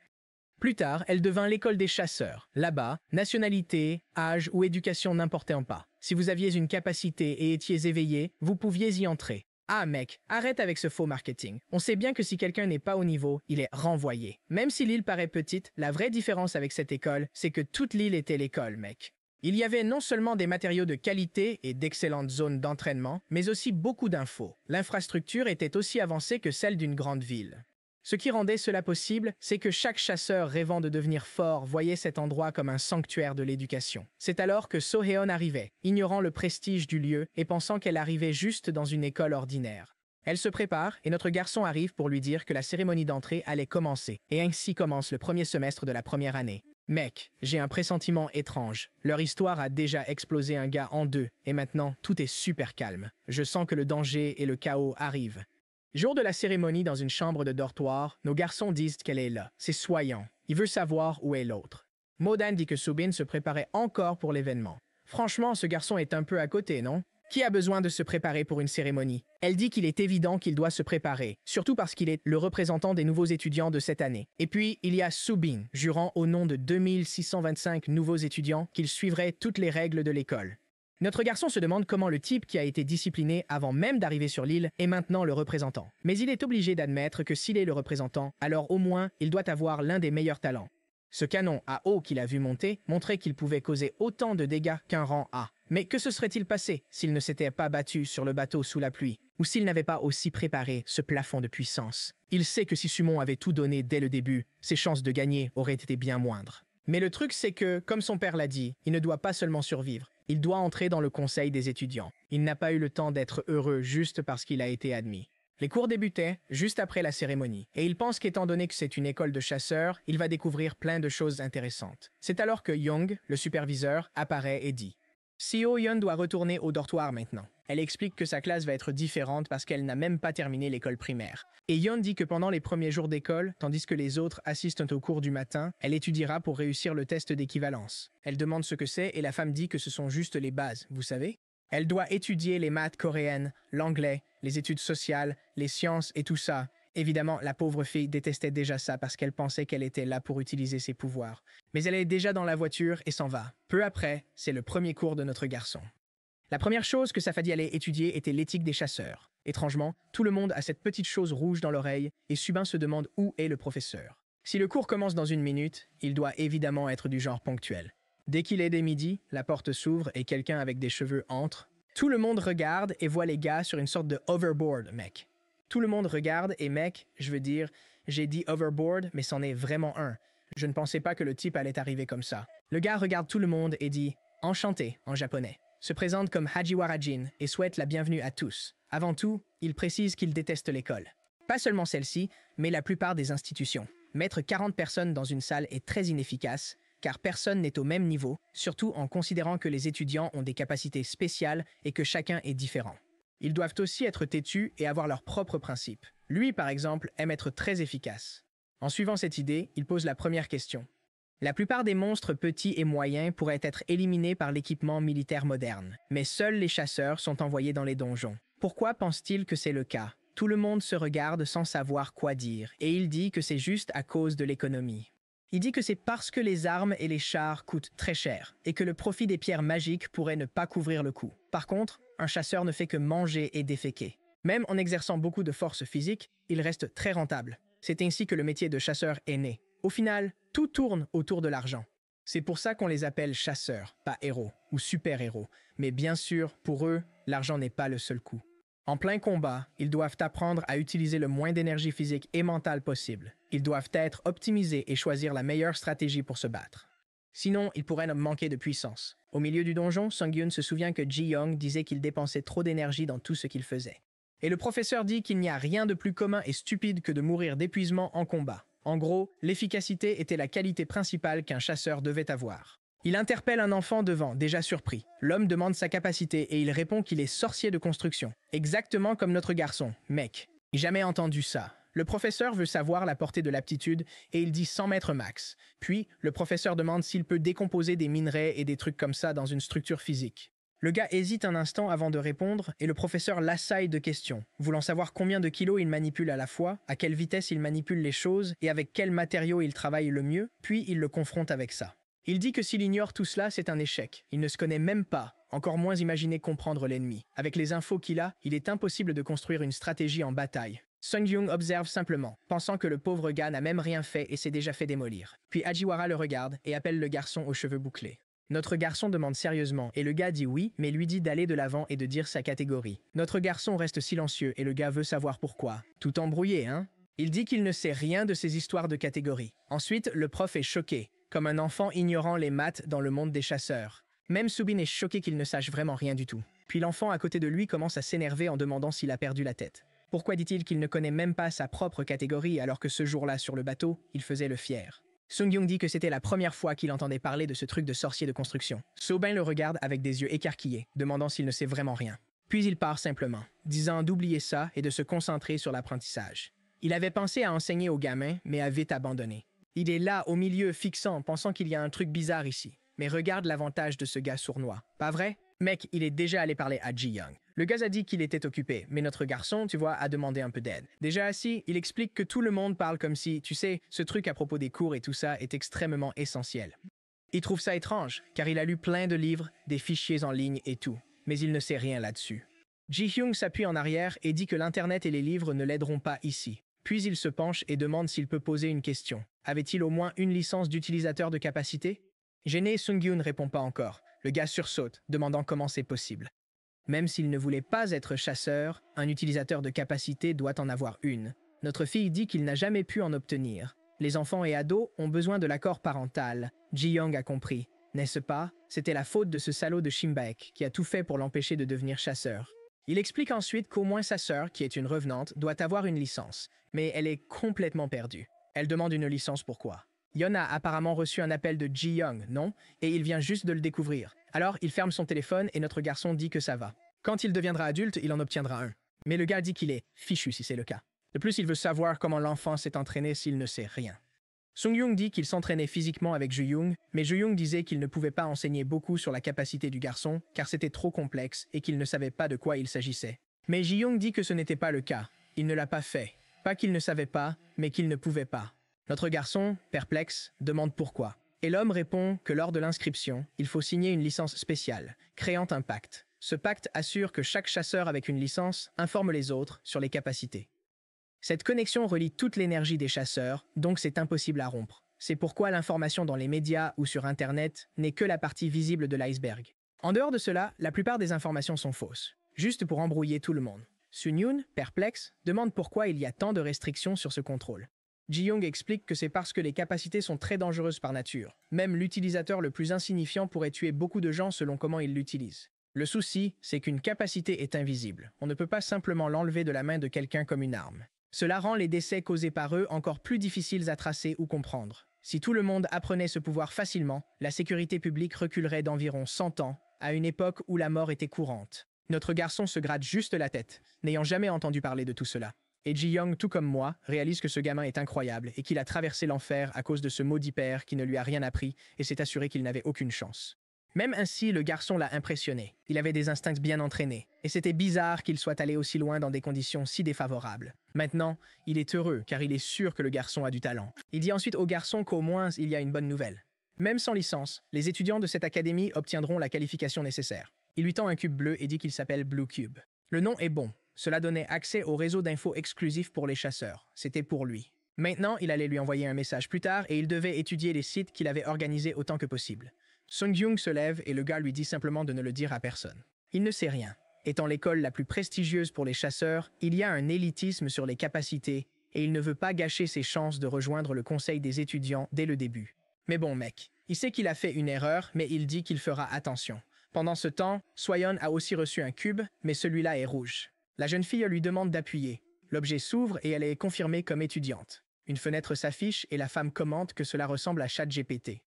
Plus tard, elle devint l'école des chasseurs. Là-bas, nationalité, âge ou éducation n'importaient pas. Si vous aviez une capacité et étiez éveillé, vous pouviez y entrer. Ah mec, arrête avec ce faux marketing. On sait bien que si quelqu'un n'est pas au niveau, il est renvoyé. Même si l'île paraît petite, la vraie différence avec cette école, c'est que toute l'île était l'école, mec. Il y avait non seulement des matériaux de qualité et d'excellentes zones d'entraînement, mais aussi beaucoup d'infos. L'infrastructure était aussi avancée que celle d'une grande ville. Ce qui rendait cela possible, c'est que chaque chasseur rêvant de devenir fort voyait cet endroit comme un sanctuaire de l'éducation. C'est alors que So-Heon arrivait, ignorant le prestige du lieu et pensant qu'elle arrivait juste dans une école ordinaire. Elle se prépare et notre garçon arrive pour lui dire que la cérémonie d'entrée allait commencer, et ainsi commence le premier semestre de la première année. Mec, j'ai un pressentiment étrange. Leur histoire a déjà explosé un gars en deux, et maintenant tout est super calme. Je sens que le danger et le chaos arrivent. Jour de la cérémonie dans une chambre de dortoir, nos garçons disent qu'elle est là. C'est Soyeon. Il veut savoir où est l'autre. Modan dit que Subin se préparait encore pour l'événement. Franchement, ce garçon est un peu à côté, non? Qui a besoin de se préparer pour une cérémonie? Elle dit qu'il est évident qu'il doit se préparer, surtout parce qu'il est le représentant des nouveaux étudiants de cette année. Et puis, il y a Subin, jurant au nom de 2625 nouveaux étudiants qu'il suivrait toutes les règles de l'école. Notre garçon se demande comment le type qui a été discipliné avant même d'arriver sur l'île est maintenant le représentant. Mais il est obligé d'admettre que s'il est le représentant, alors au moins, il doit avoir l'un des meilleurs talents. Ce canon à eau qu'il a vu monter montrait qu'il pouvait causer autant de dégâts qu'un rang A. Mais que se serait-il passé s'il ne s'était pas battu sur le bateau sous la pluie, ou s'il n'avait pas aussi préparé ce plafond de puissance? Il sait que si Sumon avait tout donné dès le début, ses chances de gagner auraient été bien moindres. Mais le truc c'est que, comme son père l'a dit, il ne doit pas seulement survivre, il doit entrer dans le conseil des étudiants. Il n'a pas eu le temps d'être heureux juste parce qu'il a été admis. Les cours débutaient juste après la cérémonie, et il pense qu'étant donné que c'est une école de chasseurs, il va découvrir plein de choses intéressantes. C'est alors que Young, le superviseur, apparaît et dit « Seo Yeon doit retourner au dortoir maintenant. » Elle explique que sa classe va être différente parce qu'elle n'a même pas terminé l'école primaire. Et Yeon dit que pendant les premiers jours d'école, tandis que les autres assistent au cours du matin, elle étudiera pour réussir le test d'équivalence. Elle demande ce que c'est et la femme dit que ce sont juste les bases, vous savez? Elle doit étudier les maths coréennes, l'anglais, les études sociales, les sciences et tout ça. Évidemment, la pauvre fille détestait déjà ça parce qu'elle pensait qu'elle était là pour utiliser ses pouvoirs. Mais elle est déjà dans la voiture et s'en va. Peu après, c'est le premier cours de notre garçon. La première chose que Safadi allait étudier était l'éthique des chasseurs. Étrangement, tout le monde a cette petite chose rouge dans l'oreille et Subin se demande où est le professeur. Si le cours commence dans 1 minute, il doit évidemment être du genre ponctuel. Dès qu'il est dès midi, la porte s'ouvre et quelqu'un avec des cheveux entre. Tout le monde regarde et voit les gars sur une sorte de overboard, mec. Tout le monde regarde et mec, je veux dire, j'ai dit overboard, mais c'en est vraiment un. Je ne pensais pas que le type allait arriver comme ça. Le gars regarde tout le monde et dit « Enchanté » en japonais. Se présente comme Hajiwara Jin et souhaite la bienvenue à tous. Avant tout, il précise qu'il déteste l'école. Pas seulement celle-ci, mais la plupart des institutions. Mettre 40 personnes dans une salle est très inefficace, car personne n'est au même niveau, surtout en considérant que les étudiants ont des capacités spéciales et que chacun est différent. Ils doivent aussi être têtus et avoir leurs propres principes. Lui, par exemple, aime être très efficace. En suivant cette idée, il pose la première question. La plupart des monstres petits et moyens pourraient être éliminés par l'équipement militaire moderne, mais seuls les chasseurs sont envoyés dans les donjons. Pourquoi pense-t-il que c'est le cas? Tout le monde se regarde sans savoir quoi dire, et il dit que c'est juste à cause de l'économie. Il dit que c'est parce que les armes et les chars coûtent très cher, et que le profit des pierres magiques pourrait ne pas couvrir le coût. Par contre, un chasseur ne fait que manger et déféquer. Même en exerçant beaucoup de force physique, il reste très rentable. C'est ainsi que le métier de chasseur est né. Au final, tout tourne autour de l'argent. C'est pour ça qu'on les appelle chasseurs, pas héros ou super-héros. Mais bien sûr, pour eux, l'argent n'est pas le seul coût. En plein combat, ils doivent apprendre à utiliser le moins d'énergie physique et mentale possible. Ils doivent être optimisés et choisir la meilleure stratégie pour se battre. Sinon, ils pourraient manquer de puissance. Au milieu du donjon, Sung-Yoon se souvient que Ji-Young disait qu'il dépensait trop d'énergie dans tout ce qu'il faisait. Et le professeur dit qu'il n'y a rien de plus commun et stupide que de mourir d'épuisement en combat. En gros, l'efficacité était la qualité principale qu'un chasseur devait avoir. Il interpelle un enfant devant, déjà surpris. L'homme demande sa capacité et il répond qu'il est sorcier de construction. Exactement comme notre garçon, mec. Jamais entendu ça. Le professeur veut savoir la portée de l'aptitude et il dit 100 mètres max. Puis, le professeur demande s'il peut décomposer des minerais et des trucs comme ça dans une structure physique. Le gars hésite un instant avant de répondre et le professeur l'assaille de questions, voulant savoir combien de kilos il manipule à la fois, à quelle vitesse il manipule les choses et avec quels matériaux il travaille le mieux, puis il le confronte avec ça. Il dit que s'il ignore tout cela, c'est un échec. Il ne se connaît même pas, encore moins imaginer comprendre l'ennemi. Avec les infos qu'il a, il est impossible de construire une stratégie en bataille. Sung-Yoon observe simplement, pensant que le pauvre gars n'a même rien fait et s'est déjà fait démolir. Puis Hajiwara le regarde et appelle le garçon aux cheveux bouclés. Notre garçon demande sérieusement et le gars dit oui, mais lui dit d'aller de l'avant et de dire sa catégorie. Notre garçon reste silencieux et le gars veut savoir pourquoi. Tout embrouillé, hein? Il dit qu'il ne sait rien de ces histoires de catégorie. Ensuite, le prof est choqué, comme un enfant ignorant les maths dans le monde des chasseurs. Même Subin est choqué qu'il ne sache vraiment rien du tout. Puis l'enfant à côté de lui commence à s'énerver en demandant s'il a perdu la tête. Pourquoi dit-il qu'il ne connaît même pas sa propre catégorie alors que ce jour-là sur le bateau, il faisait le fier? Sung-Yoon dit que c'était la première fois qu'il entendait parler de ce truc de sorcier de construction. So-bin le regarde avec des yeux écarquillés, demandant s'il ne sait vraiment rien. Puis il part simplement, disant d'oublier ça et de se concentrer sur l'apprentissage. Il avait pensé à enseigner aux gamins, mais a vite abandonné. Il est là, au milieu, fixant, pensant qu'il y a un truc bizarre ici. Mais regarde l'avantage de ce gars sournois. Pas vrai? Mec, il est déjà allé parler à Ji-Young. Le gars a dit qu'il était occupé, mais notre garçon, tu vois, a demandé un peu d'aide. Déjà assis, il explique que tout le monde parle comme si, tu sais, ce truc à propos des cours et tout ça est extrêmement essentiel. Il trouve ça étrange, car il a lu plein de livres, des fichiers en ligne et tout, mais il ne sait rien là-dessus. Ji-Hyung s'appuie en arrière et dit que l'Internet et les livres ne l'aideront pas ici. Puis il se penche et demande s'il peut poser une question. Avait-il au moins une licence d'utilisateur de capacité? Gêné, Sung-Yoon ne répond pas encore. Le gars sursaute, demandant comment c'est possible. Même s'il ne voulait pas être chasseur, un utilisateur de capacité doit en avoir une. Notre fille dit qu'il n'a jamais pu en obtenir. Les enfants et ados ont besoin de l'accord parental. Ji-Young a compris. N'est-ce pas? C'était la faute de ce salaud de Shimbaek qui a tout fait pour l'empêcher de devenir chasseur. Il explique ensuite qu'au moins sa sœur, qui est une revenante, doit avoir une licence, mais elle est complètement perdue. Elle demande une licence pourquoi. Yeon a apparemment reçu un appel de Ji-young, non? Et il vient juste de le découvrir. Alors, il ferme son téléphone et notre garçon dit que ça va. Quand il deviendra adulte, il en obtiendra un. Mais le gars dit qu'il est fichu si c'est le cas. De plus, il veut savoir comment l'enfant s'est entraîné s'il ne sait rien. Sung-young dit qu'il s'entraînait physiquement avec Ju-young, mais Ju-young disait qu'il ne pouvait pas enseigner beaucoup sur la capacité du garçon car c'était trop complexe et qu'il ne savait pas de quoi il s'agissait. Mais Ji-young dit que ce n'était pas le cas. Il ne l'a pas fait. Pas qu'il ne savait pas, mais qu'il ne pouvait pas. Notre garçon, perplexe, demande pourquoi. Et l'homme répond que lors de l'inscription, il faut signer une licence spéciale, créant un pacte. Ce pacte assure que chaque chasseur avec une licence informe les autres sur les capacités. Cette connexion relie toute l'énergie des chasseurs, donc c'est impossible à rompre. C'est pourquoi l'information dans les médias ou sur Internet n'est que la partie visible de l'iceberg. En dehors de cela, la plupart des informations sont fausses, juste pour embrouiller tout le monde. Sun-yoon, perplexe, demande pourquoi il y a tant de restrictions sur ce contrôle. Ji-young explique que c'est parce que les capacités sont très dangereuses par nature. Même l'utilisateur le plus insignifiant pourrait tuer beaucoup de gens selon comment il l'utilise. Le souci, c'est qu'une capacité est invisible. On ne peut pas simplement l'enlever de la main de quelqu'un comme une arme. Cela rend les décès causés par eux encore plus difficiles à tracer ou comprendre. Si tout le monde apprenait ce pouvoir facilement, la sécurité publique reculerait d'environ 100 ans, à une époque où la mort était courante. Notre garçon se gratte juste la tête, n'ayant jamais entendu parler de tout cela. Et Ji-young, tout comme moi, réalise que ce gamin est incroyable et qu'il a traversé l'enfer à cause de ce maudit père qui ne lui a rien appris et s'est assuré qu'il n'avait aucune chance. Même ainsi, le garçon l'a impressionné. Il avait des instincts bien entraînés, et c'était bizarre qu'il soit allé aussi loin dans des conditions si défavorables. Maintenant, il est heureux car il est sûr que le garçon a du talent. Il dit ensuite au garçon qu'au moins il y a une bonne nouvelle. Même sans licence, les étudiants de cette académie obtiendront la qualification nécessaire. Il lui tend un cube bleu et dit qu'il s'appelle Blue Cube. Le nom est bon. Cela donnait accès au réseau d'infos exclusif pour les chasseurs. C'était pour lui. Maintenant, il allait lui envoyer un message plus tard et il devait étudier les sites qu'il avait organisés autant que possible. Sung-young se lève et le gars lui dit simplement de ne le dire à personne. Il ne sait rien. Étant l'école la plus prestigieuse pour les chasseurs, il y a un élitisme sur les capacités et il ne veut pas gâcher ses chances de rejoindre le conseil des étudiants dès le début. Mais bon mec, il sait qu'il a fait une erreur, mais il dit qu'il fera attention. Pendant ce temps, Soyeon a aussi reçu un cube, mais celui-là est rouge. La jeune fille lui demande d'appuyer. L'objet s'ouvre et elle est confirmée comme étudiante. Une fenêtre s'affiche et la femme commente que cela ressemble à ChatGPT.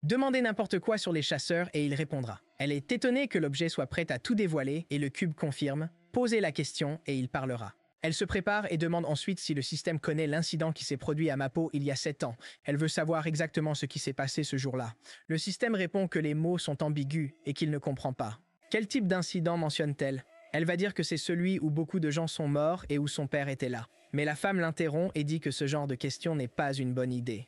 Demandez n'importe quoi sur les chasseurs et il répondra. Elle est étonnée que l'objet soit prêt à tout dévoiler et le cube confirme. Posez la question et il parlera. Elle se prépare et demande ensuite si le système connaît l'incident qui s'est produit à Mapo il y a 7 ans. Elle veut savoir exactement ce qui s'est passé ce jour-là. Le système répond que les mots sont ambigus et qu'il ne comprend pas. Quel type d'incident mentionne-t-elle? Elle va dire que c'est celui où beaucoup de gens sont morts et où son père était là. Mais la femme l'interrompt et dit que ce genre de question n'est pas une bonne idée.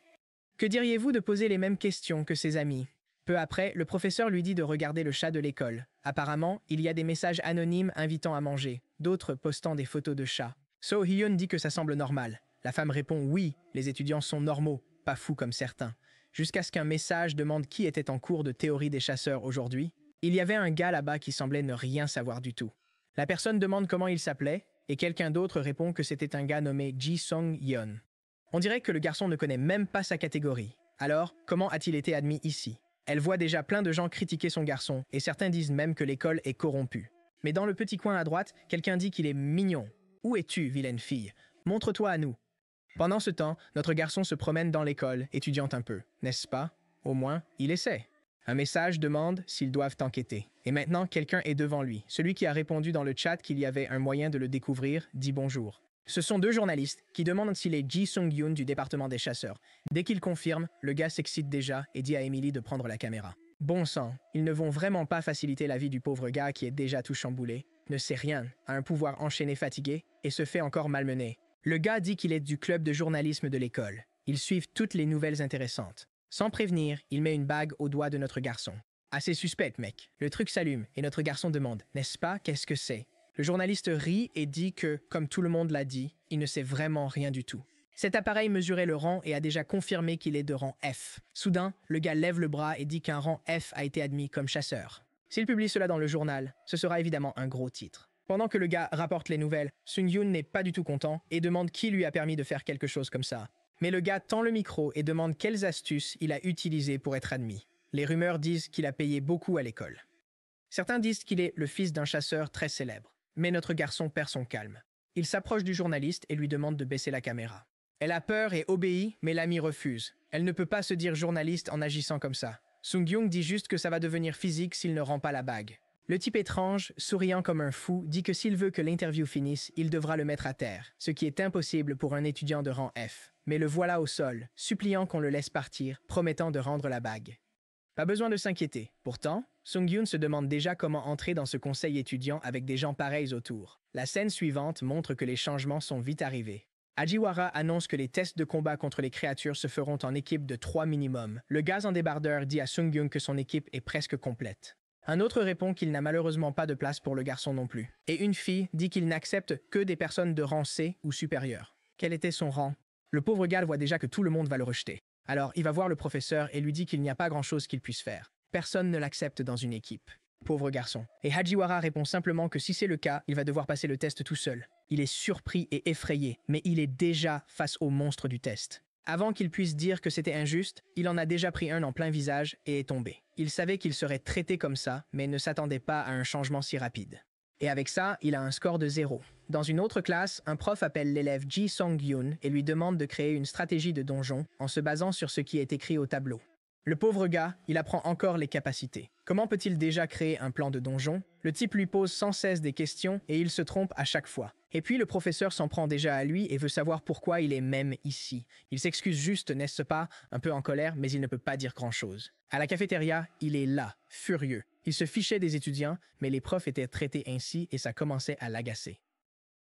Que diriez-vous de poser les mêmes questions que ses amis? Peu après, le professeur lui dit de regarder le chat de l'école. Apparemment, il y a des messages anonymes invitant à manger, d'autres postant des photos de chats. So Hyun dit que ça semble normal. La femme répond oui, les étudiants sont normaux, pas fous comme certains. Jusqu'à ce qu'un message demande qui était en cours de théorie des chasseurs aujourd'hui. Il y avait un gars là-bas qui semblait ne rien savoir du tout. La personne demande comment il s'appelait, et quelqu'un d'autre répond que c'était un gars nommé Ji Song-yeon. On dirait que le garçon ne connaît même pas sa catégorie. Alors, comment a-t-il été admis ici? Elle voit déjà plein de gens critiquer son garçon, et certains disent même que l'école est corrompue. Mais dans le petit coin à droite, quelqu'un dit qu'il est mignon. Où es-tu, vilaine fille? Montre-toi à nous. Pendant ce temps, notre garçon se promène dans l'école, étudiant un peu, n'est-ce pas? Au moins, il essaie. Un message demande s'ils doivent enquêter. Et maintenant, quelqu'un est devant lui. Celui qui a répondu dans le chat qu'il y avait un moyen de le découvrir dit bonjour. Ce sont deux journalistes qui demandent s'il est Ji Sung-yoon du département des chasseurs. Dès qu'il confirme, le gars s'excite déjà et dit à Emily de prendre la caméra. Bon sang, ils ne vont vraiment pas faciliter la vie du pauvre gars qui est déjà tout chamboulé, ne sait rien, a un pouvoir enchaîné fatigué et se fait encore malmener. Le gars dit qu'il est du club de journalisme de l'école. Ils suivent toutes les nouvelles intéressantes. Sans prévenir, il met une bague au doigt de notre garçon. Assez suspect, mec. Le truc s'allume et notre garçon demande « N'est-ce pas, qu'est-ce que c'est ?» Le journaliste rit et dit que, comme tout le monde l'a dit, il ne sait vraiment rien du tout. Cet appareil mesurait le rang et a déjà confirmé qu'il est de rang F. Soudain, le gars lève le bras et dit qu'un rang F a été admis comme chasseur. S'il publie cela dans le journal, ce sera évidemment un gros titre. Pendant que le gars rapporte les nouvelles, Sung-yoon n'est pas du tout content et demande qui lui a permis de faire quelque chose comme ça. Mais le gars tend le micro et demande quelles astuces il a utilisées pour être admis. Les rumeurs disent qu'il a payé beaucoup à l'école. Certains disent qu'il est le fils d'un chasseur très célèbre. Mais notre garçon perd son calme. Il s'approche du journaliste et lui demande de baisser la caméra. Elle a peur et obéit, mais l'ami refuse. Elle ne peut pas se dire journaliste en agissant comme ça. Sung-Young dit juste que ça va devenir physique s'il ne rend pas la bague. Le type étrange, souriant comme un fou, dit que s'il veut que l'interview finisse, il devra le mettre à terre, ce qui est impossible pour un étudiant de rang F. Mais le voilà au sol, suppliant qu'on le laisse partir, promettant de rendre la bague. Pas besoin de s'inquiéter. Pourtant, Sung-Yoon se demande déjà comment entrer dans ce conseil étudiant avec des gens pareils autour. La scène suivante montre que les changements sont vite arrivés. Ajiwara annonce que les tests de combat contre les créatures se feront en équipe de 3 minimum. Le gaz en débardeur dit à Sung-Yoon que son équipe est presque complète. Un autre répond qu'il n'a malheureusement pas de place pour le garçon non plus. Et une fille dit qu'il n'accepte que des personnes de rang C ou supérieur. Quel était son rang? Le pauvre gars voit déjà que tout le monde va le rejeter. Alors, il va voir le professeur et lui dit qu'il n'y a pas grand-chose qu'il puisse faire. Personne ne l'accepte dans une équipe. Pauvre garçon. Et Hajiwara répond simplement que si c'est le cas, il va devoir passer le test tout seul. Il est surpris et effrayé, mais il est déjà face au monstre du test. Avant qu'il puisse dire que c'était injuste, il en a déjà pris un en plein visage et est tombé. Il savait qu'il serait traité comme ça, mais ne s'attendait pas à un changement si rapide. Et avec ça, il a un score de 0. Dans une autre classe, un prof appelle l'élève Ji Song-Yoon et lui demande de créer une stratégie de donjon en se basant sur ce qui est écrit au tableau. Le pauvre gars, il apprend encore les capacités. Comment peut-il déjà créer un plan de donjon? Le type lui pose sans cesse des questions et il se trompe à chaque fois. Et puis le professeur s'en prend déjà à lui et veut savoir pourquoi il est même ici. Il s'excuse juste, n'est-ce pas, un peu en colère, mais il ne peut pas dire grand-chose. À la cafétéria, il est là, furieux. Il se fichait des étudiants, mais les profs étaient traités ainsi et ça commençait à l'agacer.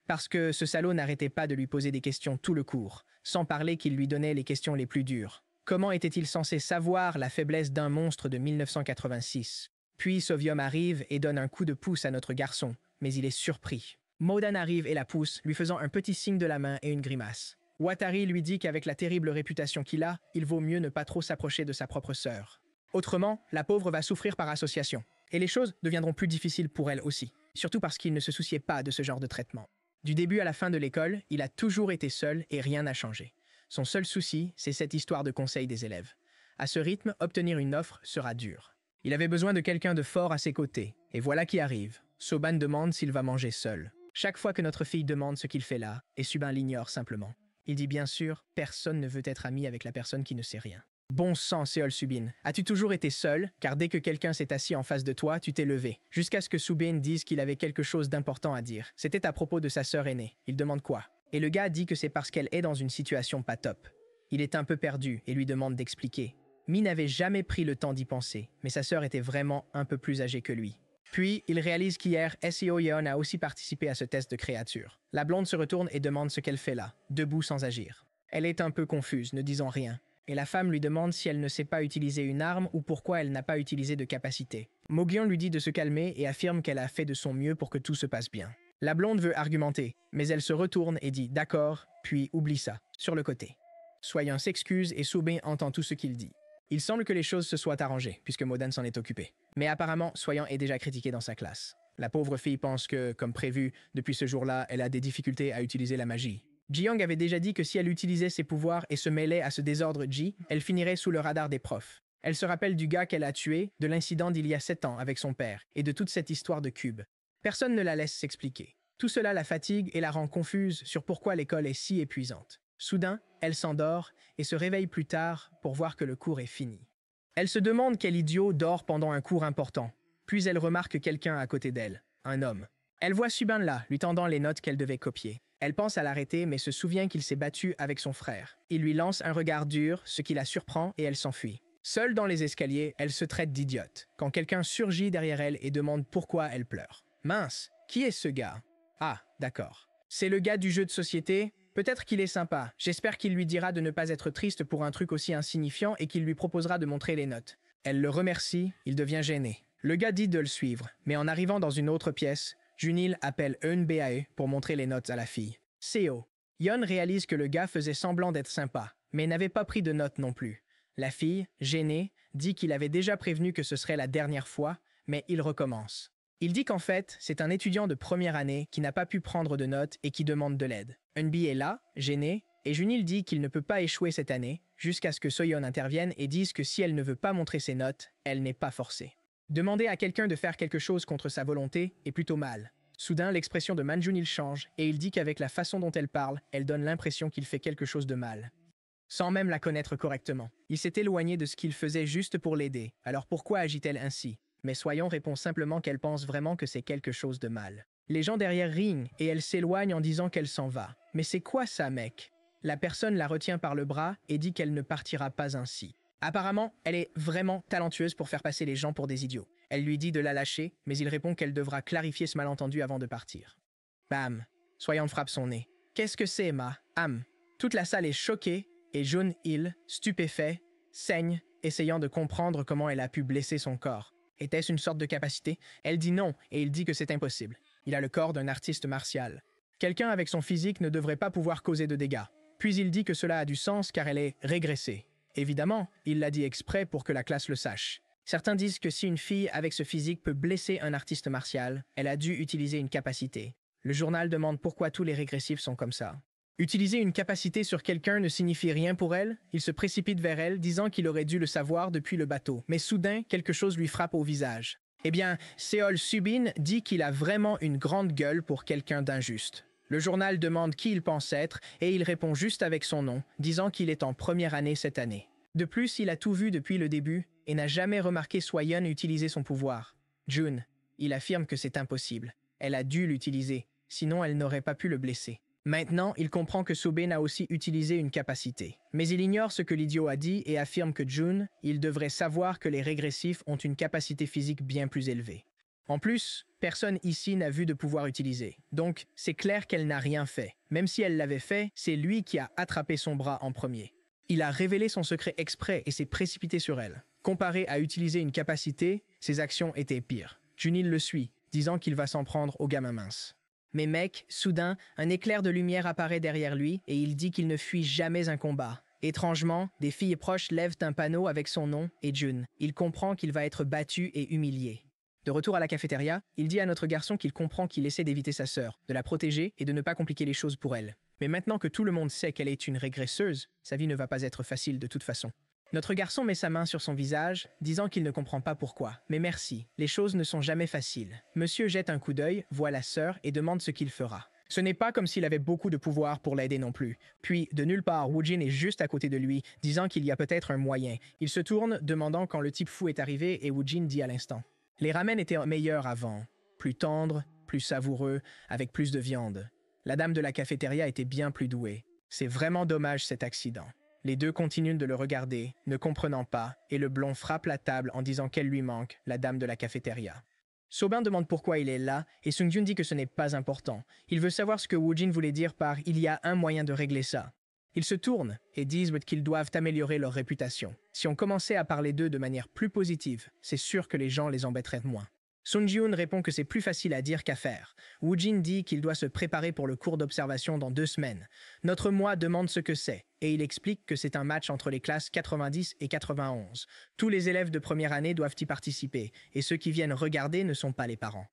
Parce que ce salaud n'arrêtait pas de lui poser des questions tout le cours, sans parler qu'il lui donnait les questions les plus dures. Comment était-il censé savoir la faiblesse d'un monstre de 1986? Puis Sovium arrive et donne un coup de pouce à notre garçon, mais il est surpris. Modan arrive et la pousse, lui faisant un petit signe de la main et une grimace. Watari lui dit qu'avec la terrible réputation qu'il a, il vaut mieux ne pas trop s'approcher de sa propre sœur. Autrement, la pauvre va souffrir par association. Et les choses deviendront plus difficiles pour elle aussi, surtout parce qu'il ne se souciait pas de ce genre de traitement. Du début à la fin de l'école, il a toujours été seul et rien n'a changé. Son seul souci, c'est cette histoire de conseil des élèves. À ce rythme, obtenir une offre sera dur. Il avait besoin de quelqu'un de fort à ses côtés, et voilà qui arrive. Soban demande s'il va manger seul. Chaque fois que notre fille demande ce qu'il fait là, et Subin l'ignore simplement. Il dit bien sûr, personne ne veut être ami avec la personne qui ne sait rien. Bon sang, Seol Subin, as-tu toujours été seul? Car dès que quelqu'un s'est assis en face de toi, tu t'es levé. Jusqu'à ce que Subin dise qu'il avait quelque chose d'important à dire. C'était à propos de sa sœur aînée. Il demande quoi? Et le gars dit que c'est parce qu'elle est dans une situation pas top. Il est un peu perdu et lui demande d'expliquer. Mi n'avait jamais pris le temps d'y penser, mais sa sœur était vraiment un peu plus âgée que lui. Puis, il réalise qu'hier, Seo Yeon a aussi participé à ce test de créature. La blonde se retourne et demande ce qu'elle fait là, debout sans agir. Elle est un peu confuse, ne disant rien. Et la femme lui demande si elle ne sait pas utiliser une arme ou pourquoi elle n'a pas utilisé de capacité. Mogyeon lui dit de se calmer et affirme qu'elle a fait de son mieux pour que tout se passe bien. La blonde veut argumenter, mais elle se retourne et dit « d'accord », puis oublie ça, sur le côté. Soyeon s'excuse et Soobin entend tout ce qu'il dit. Il semble que les choses se soient arrangées, puisque Modan s'en est occupé. Mais apparemment, Soyeon est déjà critiqué dans sa classe. La pauvre fille pense que, comme prévu, depuis ce jour-là, elle a des difficultés à utiliser la magie. Ji-Young avait déjà dit que si elle utilisait ses pouvoirs et se mêlait à ce désordre Ji, elle finirait sous le radar des profs. Elle se rappelle du gars qu'elle a tué, de l'incident d'il y a 7 ans avec son père, et de toute cette histoire de cube. Personne ne la laisse s'expliquer. Tout cela la fatigue et la rend confuse sur pourquoi l'école est si épuisante. Soudain, elle s'endort et se réveille plus tard pour voir que le cours est fini. Elle se demande quel idiot dort pendant un cours important. Puis elle remarque quelqu'un à côté d'elle, un homme. Elle voit Subin là, lui tendant les notes qu'elle devait copier. Elle pense à l'arrêter mais se souvient qu'il s'est battu avec son frère. Il lui lance un regard dur, ce qui la surprend et elle s'enfuit. Seule dans les escaliers, elle se traite d'idiote, quand quelqu'un surgit derrière elle et demande pourquoi elle pleure. Mince, qui est ce gars? Ah, d'accord. C'est le gars du jeu de société? Peut-être qu'il est sympa. J'espère qu'il lui dira de ne pas être triste pour un truc aussi insignifiant et qu'il lui proposera de montrer les notes. Elle le remercie, il devient gêné. Le gars dit de le suivre, mais en arrivant dans une autre pièce, Junil appelle Eun Bae pour montrer les notes à la fille. Seo. Yeon réalise que le gars faisait semblant d'être sympa, mais n'avait pas pris de notes non plus. La fille, gênée, dit qu'il avait déjà prévenu que ce serait la dernière fois, mais il recommence. Il dit qu'en fait, c'est un étudiant de première année qui n'a pas pu prendre de notes et qui demande de l'aide. Eunbi est là, gêné, et Junil dit qu'il ne peut pas échouer cette année, jusqu'à ce que Soyeon intervienne et dise que si elle ne veut pas montrer ses notes, elle n'est pas forcée. Demander à quelqu'un de faire quelque chose contre sa volonté est plutôt mal. Soudain, l'expression de Manjun-il change et il dit qu'avec la façon dont elle parle, elle donne l'impression qu'il fait quelque chose de mal. Sans même la connaître correctement. Il s'est éloigné de ce qu'il faisait juste pour l'aider. Alors pourquoi agit-elle ainsi? Mais Soyon répond simplement qu'elle pense vraiment que c'est quelque chose de mal. Les gens derrière rient et elle s'éloigne en disant qu'elle s'en va. Mais c'est quoi ça, mec? La personne la retient par le bras et dit qu'elle ne partira pas ainsi. Apparemment, elle est vraiment talentueuse pour faire passer les gens pour des idiots. Elle lui dit de la lâcher, mais il répond qu'elle devra clarifier ce malentendu avant de partir. Bam! Soyon frappe son nez. Qu'est-ce que c'est, Ma? Toute la salle est choquée et Jun-il, stupéfait, saigne, essayant de comprendre comment elle a pu blesser son corps. Était-ce une sorte de capacité? Elle dit non et il dit que c'est impossible. Il a le corps d'un artiste martial. Quelqu'un avec son physique ne devrait pas pouvoir causer de dégâts. Puis il dit que cela a du sens car elle est régressée. Évidemment, il l'a dit exprès pour que la classe le sache. Certains disent que si une fille avec ce physique peut blesser un artiste martial, elle a dû utiliser une capacité. Le journal demande pourquoi tous les régressifs sont comme ça. Utiliser une capacité sur quelqu'un ne signifie rien pour elle. Il se précipite vers elle, disant qu'il aurait dû le savoir depuis le bateau. Mais soudain, quelque chose lui frappe au visage. Eh bien, Seol Subin dit qu'il a vraiment une grande gueule pour quelqu'un d'injuste. Le journal demande qui il pense être et il répond juste avec son nom, disant qu'il est en première année cette année. De plus, il a tout vu depuis le début et n'a jamais remarqué Soyeon utiliser son pouvoir. Jun, il affirme que c'est impossible. Elle a dû l'utiliser, sinon elle n'aurait pas pu le blesser. Maintenant, il comprend que Subin a aussi utilisé une capacité. Mais il ignore ce que l'idiot a dit et affirme que Jun, il devrait savoir que les régressifs ont une capacité physique bien plus élevée. En plus, personne ici n'a vu de pouvoir utiliser. Donc, c'est clair qu'elle n'a rien fait. Même si elle l'avait fait, c'est lui qui a attrapé son bras en premier. Il a révélé son secret exprès et s'est précipité sur elle. Comparé à utiliser une capacité, ses actions étaient pires. Junil le suit, disant qu'il va s'en prendre au gamin mince. Mais mec, soudain, un éclair de lumière apparaît derrière lui et il dit qu'il ne fuit jamais un combat. Étrangement, des filles proches lèvent un panneau avec son nom et Jun. Il comprend qu'il va être battu et humilié. De retour à la cafétéria, il dit à notre garçon qu'il comprend qu'il essaie d'éviter sa sœur, de la protéger et de ne pas compliquer les choses pour elle. Mais maintenant que tout le monde sait qu'elle est une régresseuse, sa vie ne va pas être facile de toute façon. Notre garçon met sa main sur son visage, disant qu'il ne comprend pas pourquoi. Mais merci, les choses ne sont jamais faciles. Monsieur jette un coup d'œil, voit la sœur et demande ce qu'il fera. Ce n'est pas comme s'il avait beaucoup de pouvoir pour l'aider non plus. Puis, de nulle part, Woojin est juste à côté de lui, disant qu'il y a peut-être un moyen. Il se tourne, demandant quand le type fou est arrivé et Woojin dit à l'instant. Les ramen étaient meilleurs avant. Plus tendres, plus savoureux, avec plus de viande. La dame de la cafétéria était bien plus douée. C'est vraiment dommage cet accident. Les deux continuent de le regarder, ne comprenant pas, et le blond frappe la table en disant qu'elle lui manque, la dame de la cafétéria. Sobin demande pourquoi il est là, et Sung-Jun dit que ce n'est pas important. Il veut savoir ce que Woojin voulait dire par « il y a un moyen de régler ça ». Ils se tournent et disent qu'ils doivent améliorer leur réputation. Si on commençait à parler d'eux de manière plus positive, c'est sûr que les gens les embêteraient moins. Sung-Jun répond que c'est plus facile à dire qu'à faire. Woojin dit qu'il doit se préparer pour le cours d'observation dans 2 semaines. Notre moi demande ce que c'est, et il explique que c'est un match entre les classes 90 et 91. Tous les élèves de première année doivent y participer, et ceux qui viennent regarder ne sont pas les parents.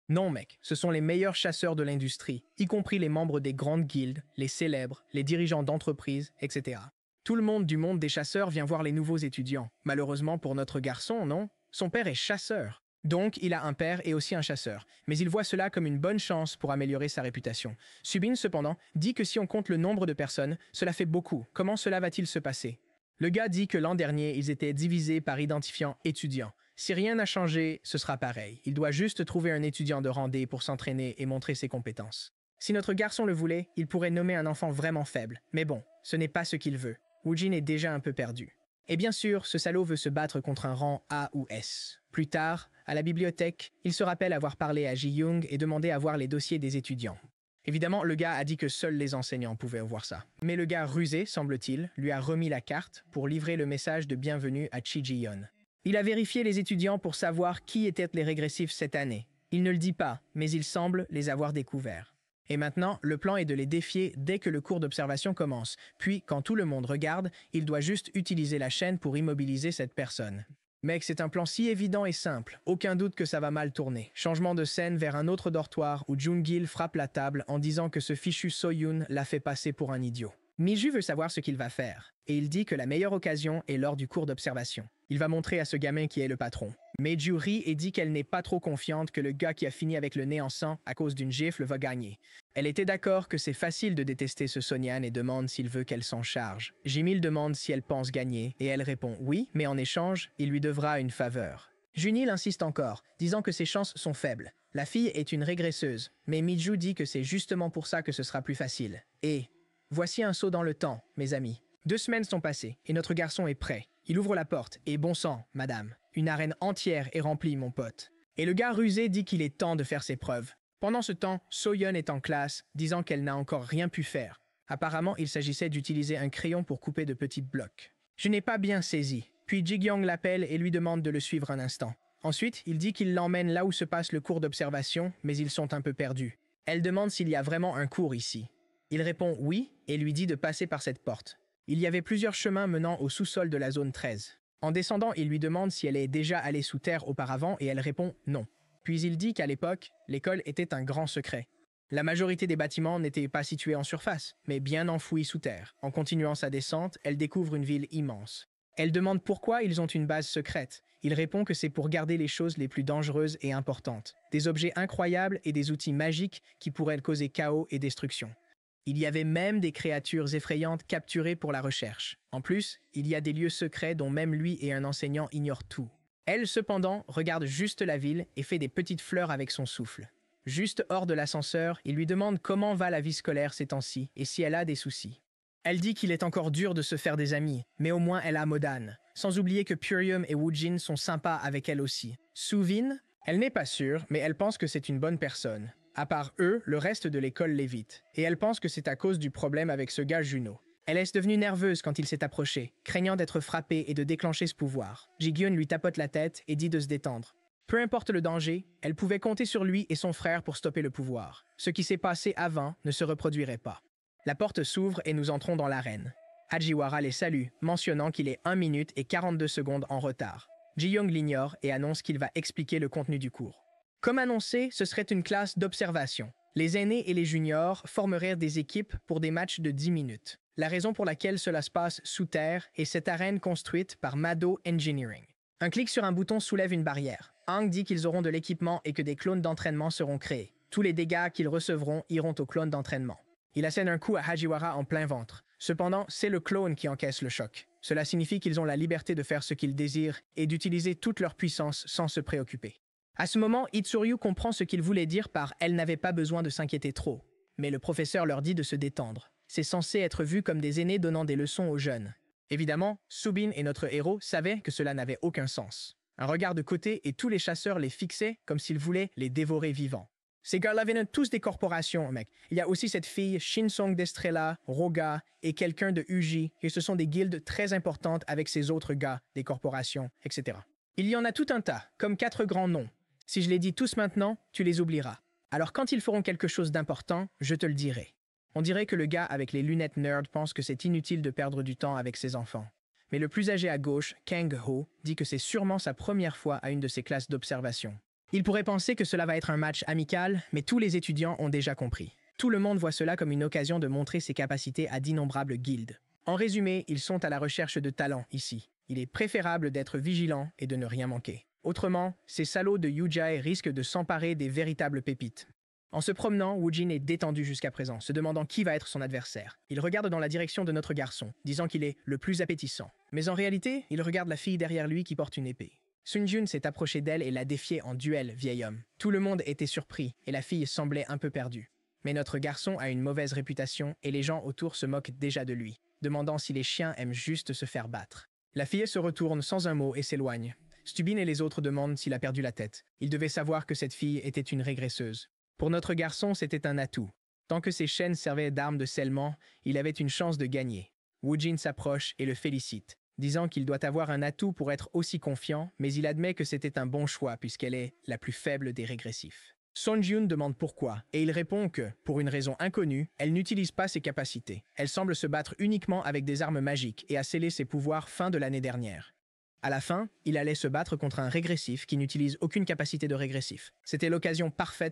Non mec, ce sont les meilleurs chasseurs de l'industrie, y compris les membres des grandes guildes, les célèbres, les dirigeants d'entreprises, etc. Tout le monde du monde des chasseurs vient voir les nouveaux étudiants. Malheureusement pour notre garçon, non? Son père est chasseur. Donc, il a un père et aussi un chasseur, mais il voit cela comme une bonne chance pour améliorer sa réputation. Subin, cependant, dit que si on compte le nombre de personnes, cela fait beaucoup. Comment cela va-t-il se passer? Le gars dit que l'an dernier, ils étaient divisés par identifiant étudiant. Si rien n'a changé, ce sera pareil. Il doit juste trouver un étudiant de randé pour s'entraîner et montrer ses compétences. Si notre garçon le voulait, il pourrait nommer un enfant vraiment faible. Mais bon, ce n'est pas ce qu'il veut. Woojin est déjà un peu perdu. Et bien sûr, ce salaud veut se battre contre un rang A ou S. Plus tard, à la bibliothèque, il se rappelle avoir parlé à Ji-Young et demandé à voir les dossiers des étudiants. Évidemment, le gars a dit que seuls les enseignants pouvaient voir ça. Mais le gars rusé, semble-t-il, lui a remis la carte pour livrer le message de bienvenue à Chi Ji-yeon. Il a vérifié les étudiants pour savoir qui étaient les régressifs cette année. Il ne le dit pas, mais il semble les avoir découverts. Et maintenant, le plan est de les défier dès que le cours d'observation commence. Puis, quand tout le monde regarde, il doit juste utiliser la chaîne pour immobiliser cette personne. Mec, c'est un plan si évident et simple. Aucun doute que ça va mal tourner. Changement de scène vers un autre dortoir où Jung-gil frappe la table en disant que ce fichu So-yoon l'a fait passer pour un idiot. Miju veut savoir ce qu'il va faire, et il dit que la meilleure occasion est lors du cours d'observation. Il va montrer à ce gamin qui est le patron. Meiju rit et dit qu'elle n'est pas trop confiante que le gars qui a fini avec le nez en sang à cause d'une gifle va gagner. Elle était d'accord que c'est facile de détester ce Sonyan et demande s'il veut qu'elle s'en charge. Jimil demande si elle pense gagner et elle répond oui, mais en échange, il lui devra une faveur. Junil insiste encore, disant que ses chances sont faibles. La fille est une régresseuse, mais Miju dit que c'est justement pour ça que ce sera plus facile. Et voici un saut dans le temps, mes amis. 2 semaines sont passées et notre garçon est prêt. Il ouvre la porte et bon sang, madame. Une arène entière est remplie, mon pote. Et le gars rusé dit qu'il est temps de faire ses preuves. Pendant ce temps, Soyeon est en classe, disant qu'elle n'a encore rien pu faire. Apparemment, il s'agissait d'utiliser un crayon pour couper de petits blocs. Je n'ai pas bien saisi. Puis Jigyong l'appelle et lui demande de le suivre un instant. Ensuite, il dit qu'il l'emmène là où se passe le cours d'observation, mais ils sont un peu perdus. Elle demande s'il y a vraiment un cours ici. Il répond oui et lui dit de passer par cette porte. Il y avait plusieurs chemins menant au sous-sol de la zone 13. En descendant, il lui demande si elle est déjà allée sous terre auparavant et elle répond non. Puis il dit qu'à l'époque, l'école était un grand secret. La majorité des bâtiments n'étaient pas situés en surface, mais bien enfouis sous terre. En continuant sa descente, elle découvre une ville immense. Elle demande pourquoi ils ont une base secrète. Il répond que c'est pour garder les choses les plus dangereuses et importantes. Des objets incroyables et des outils magiques qui pourraient causer chaos et destruction. Il y avait même des créatures effrayantes capturées pour la recherche. En plus, il y a des lieux secrets dont même lui et un enseignant ignorent tout. Elle, cependant, regarde juste la ville et fait des petites fleurs avec son souffle. Juste hors de l'ascenseur, il lui demande comment va la vie scolaire ces temps-ci et si elle a des soucis. Elle dit qu'il est encore dur de se faire des amis, mais au moins elle a Modan. Sans oublier que Purium et Woojin sont sympas avec elle aussi. Soovin, elle n'est pas sûre, mais elle pense que c'est une bonne personne. À part eux, le reste de l'école l'évite. Et elle pense que c'est à cause du problème avec ce gars Juno. Elle est devenue nerveuse quand il s'est approché, craignant d'être frappée et de déclencher ce pouvoir. Jigyun lui tapote la tête et dit de se détendre. Peu importe le danger, elle pouvait compter sur lui et son frère pour stopper le pouvoir. Ce qui s'est passé avant ne se reproduirait pas. La porte s'ouvre et nous entrons dans l'arène. Hajiwara les salue, mentionnant qu'il est 1 minute et 42 secondes en retard. Ji-young l'ignore et annonce qu'il va expliquer le contenu du cours. Comme annoncé, ce serait une classe d'observation. Les aînés et les juniors formeraient des équipes pour des matchs de 10 minutes. La raison pour laquelle cela se passe sous terre est cette arène construite par Mado Engineering. Un clic sur un bouton soulève une barrière. Hang dit qu'ils auront de l'équipement et que des clones d'entraînement seront créés. Tous les dégâts qu'ils recevront iront aux clones d'entraînement. Il assène un coup à Hajiwara en plein ventre. Cependant, c'est le clone qui encaisse le choc. Cela signifie qu'ils ont la liberté de faire ce qu'ils désirent et d'utiliser toute leur puissance sans se préoccuper. À ce moment, Itsuryu comprend ce qu'il voulait dire par « elle n'avait pas besoin de s'inquiéter trop ». Mais le professeur leur dit de se détendre. C'est censé être vu comme des aînés donnant des leçons aux jeunes. Évidemment, Subin et notre héros savaient que cela n'avait aucun sens. Un regard de côté et tous les chasseurs les fixaient comme s'ils voulaient les dévorer vivants. Ces gars-là viennent tous des corporations, mec. Il y a aussi cette fille, Shinsong d'Estrella, Roga et quelqu'un de Uji, et ce sont des guildes très importantes avec ces autres gars, des corporations, etc. Il y en a tout un tas, comme 4 grands noms. Si je les dis tous maintenant, tu les oublieras. Alors quand ils feront quelque chose d'important, je te le dirai. On dirait que le gars avec les lunettes nerd pense que c'est inutile de perdre du temps avec ses enfants. Mais le plus âgé à gauche, Kang Ho, dit que c'est sûrement sa première fois à une de ces classes d'observation. Il pourrait penser que cela va être un match amical, mais tous les étudiants ont déjà compris. Tout le monde voit cela comme une occasion de montrer ses capacités à d'innombrables guildes. En résumé, ils sont à la recherche de talents ici. Il est préférable d'être vigilant et de ne rien manquer. Autrement, ces salauds de Yujai risquent de s'emparer des véritables pépites. En se promenant, Woojin est détendu jusqu'à présent, se demandant qui va être son adversaire. Il regarde dans la direction de notre garçon, disant qu'il est le plus appétissant. Mais en réalité, il regarde la fille derrière lui qui porte une épée. Sun-jun s'est approché d'elle et l'a défiée en duel, vieil homme. Tout le monde était surpris, et la fille semblait un peu perdue. Mais notre garçon a une mauvaise réputation, et les gens autour se moquent déjà de lui, demandant si les chiens aiment juste se faire battre. La fille se retourne sans un mot et s'éloigne. Stubin et les autres demandent s'il a perdu la tête. Il devait savoir que cette fille était une régresseuse. Pour notre garçon, c'était un atout. Tant que ses chaînes servaient d'armes de scellement, il avait une chance de gagner. Woojin s'approche et le félicite, disant qu'il doit avoir un atout pour être aussi confiant, mais il admet que c'était un bon choix puisqu'elle est la plus faible des régressifs. Sonjun demande pourquoi, et il répond que, pour une raison inconnue, elle n'utilise pas ses capacités. Elle semble se battre uniquement avec des armes magiques et a scellé ses pouvoirs fin de l'année dernière. À la fin, il allait se battre contre un régressif qui n'utilise aucune capacité de régressif. C'était l'occasion parfaite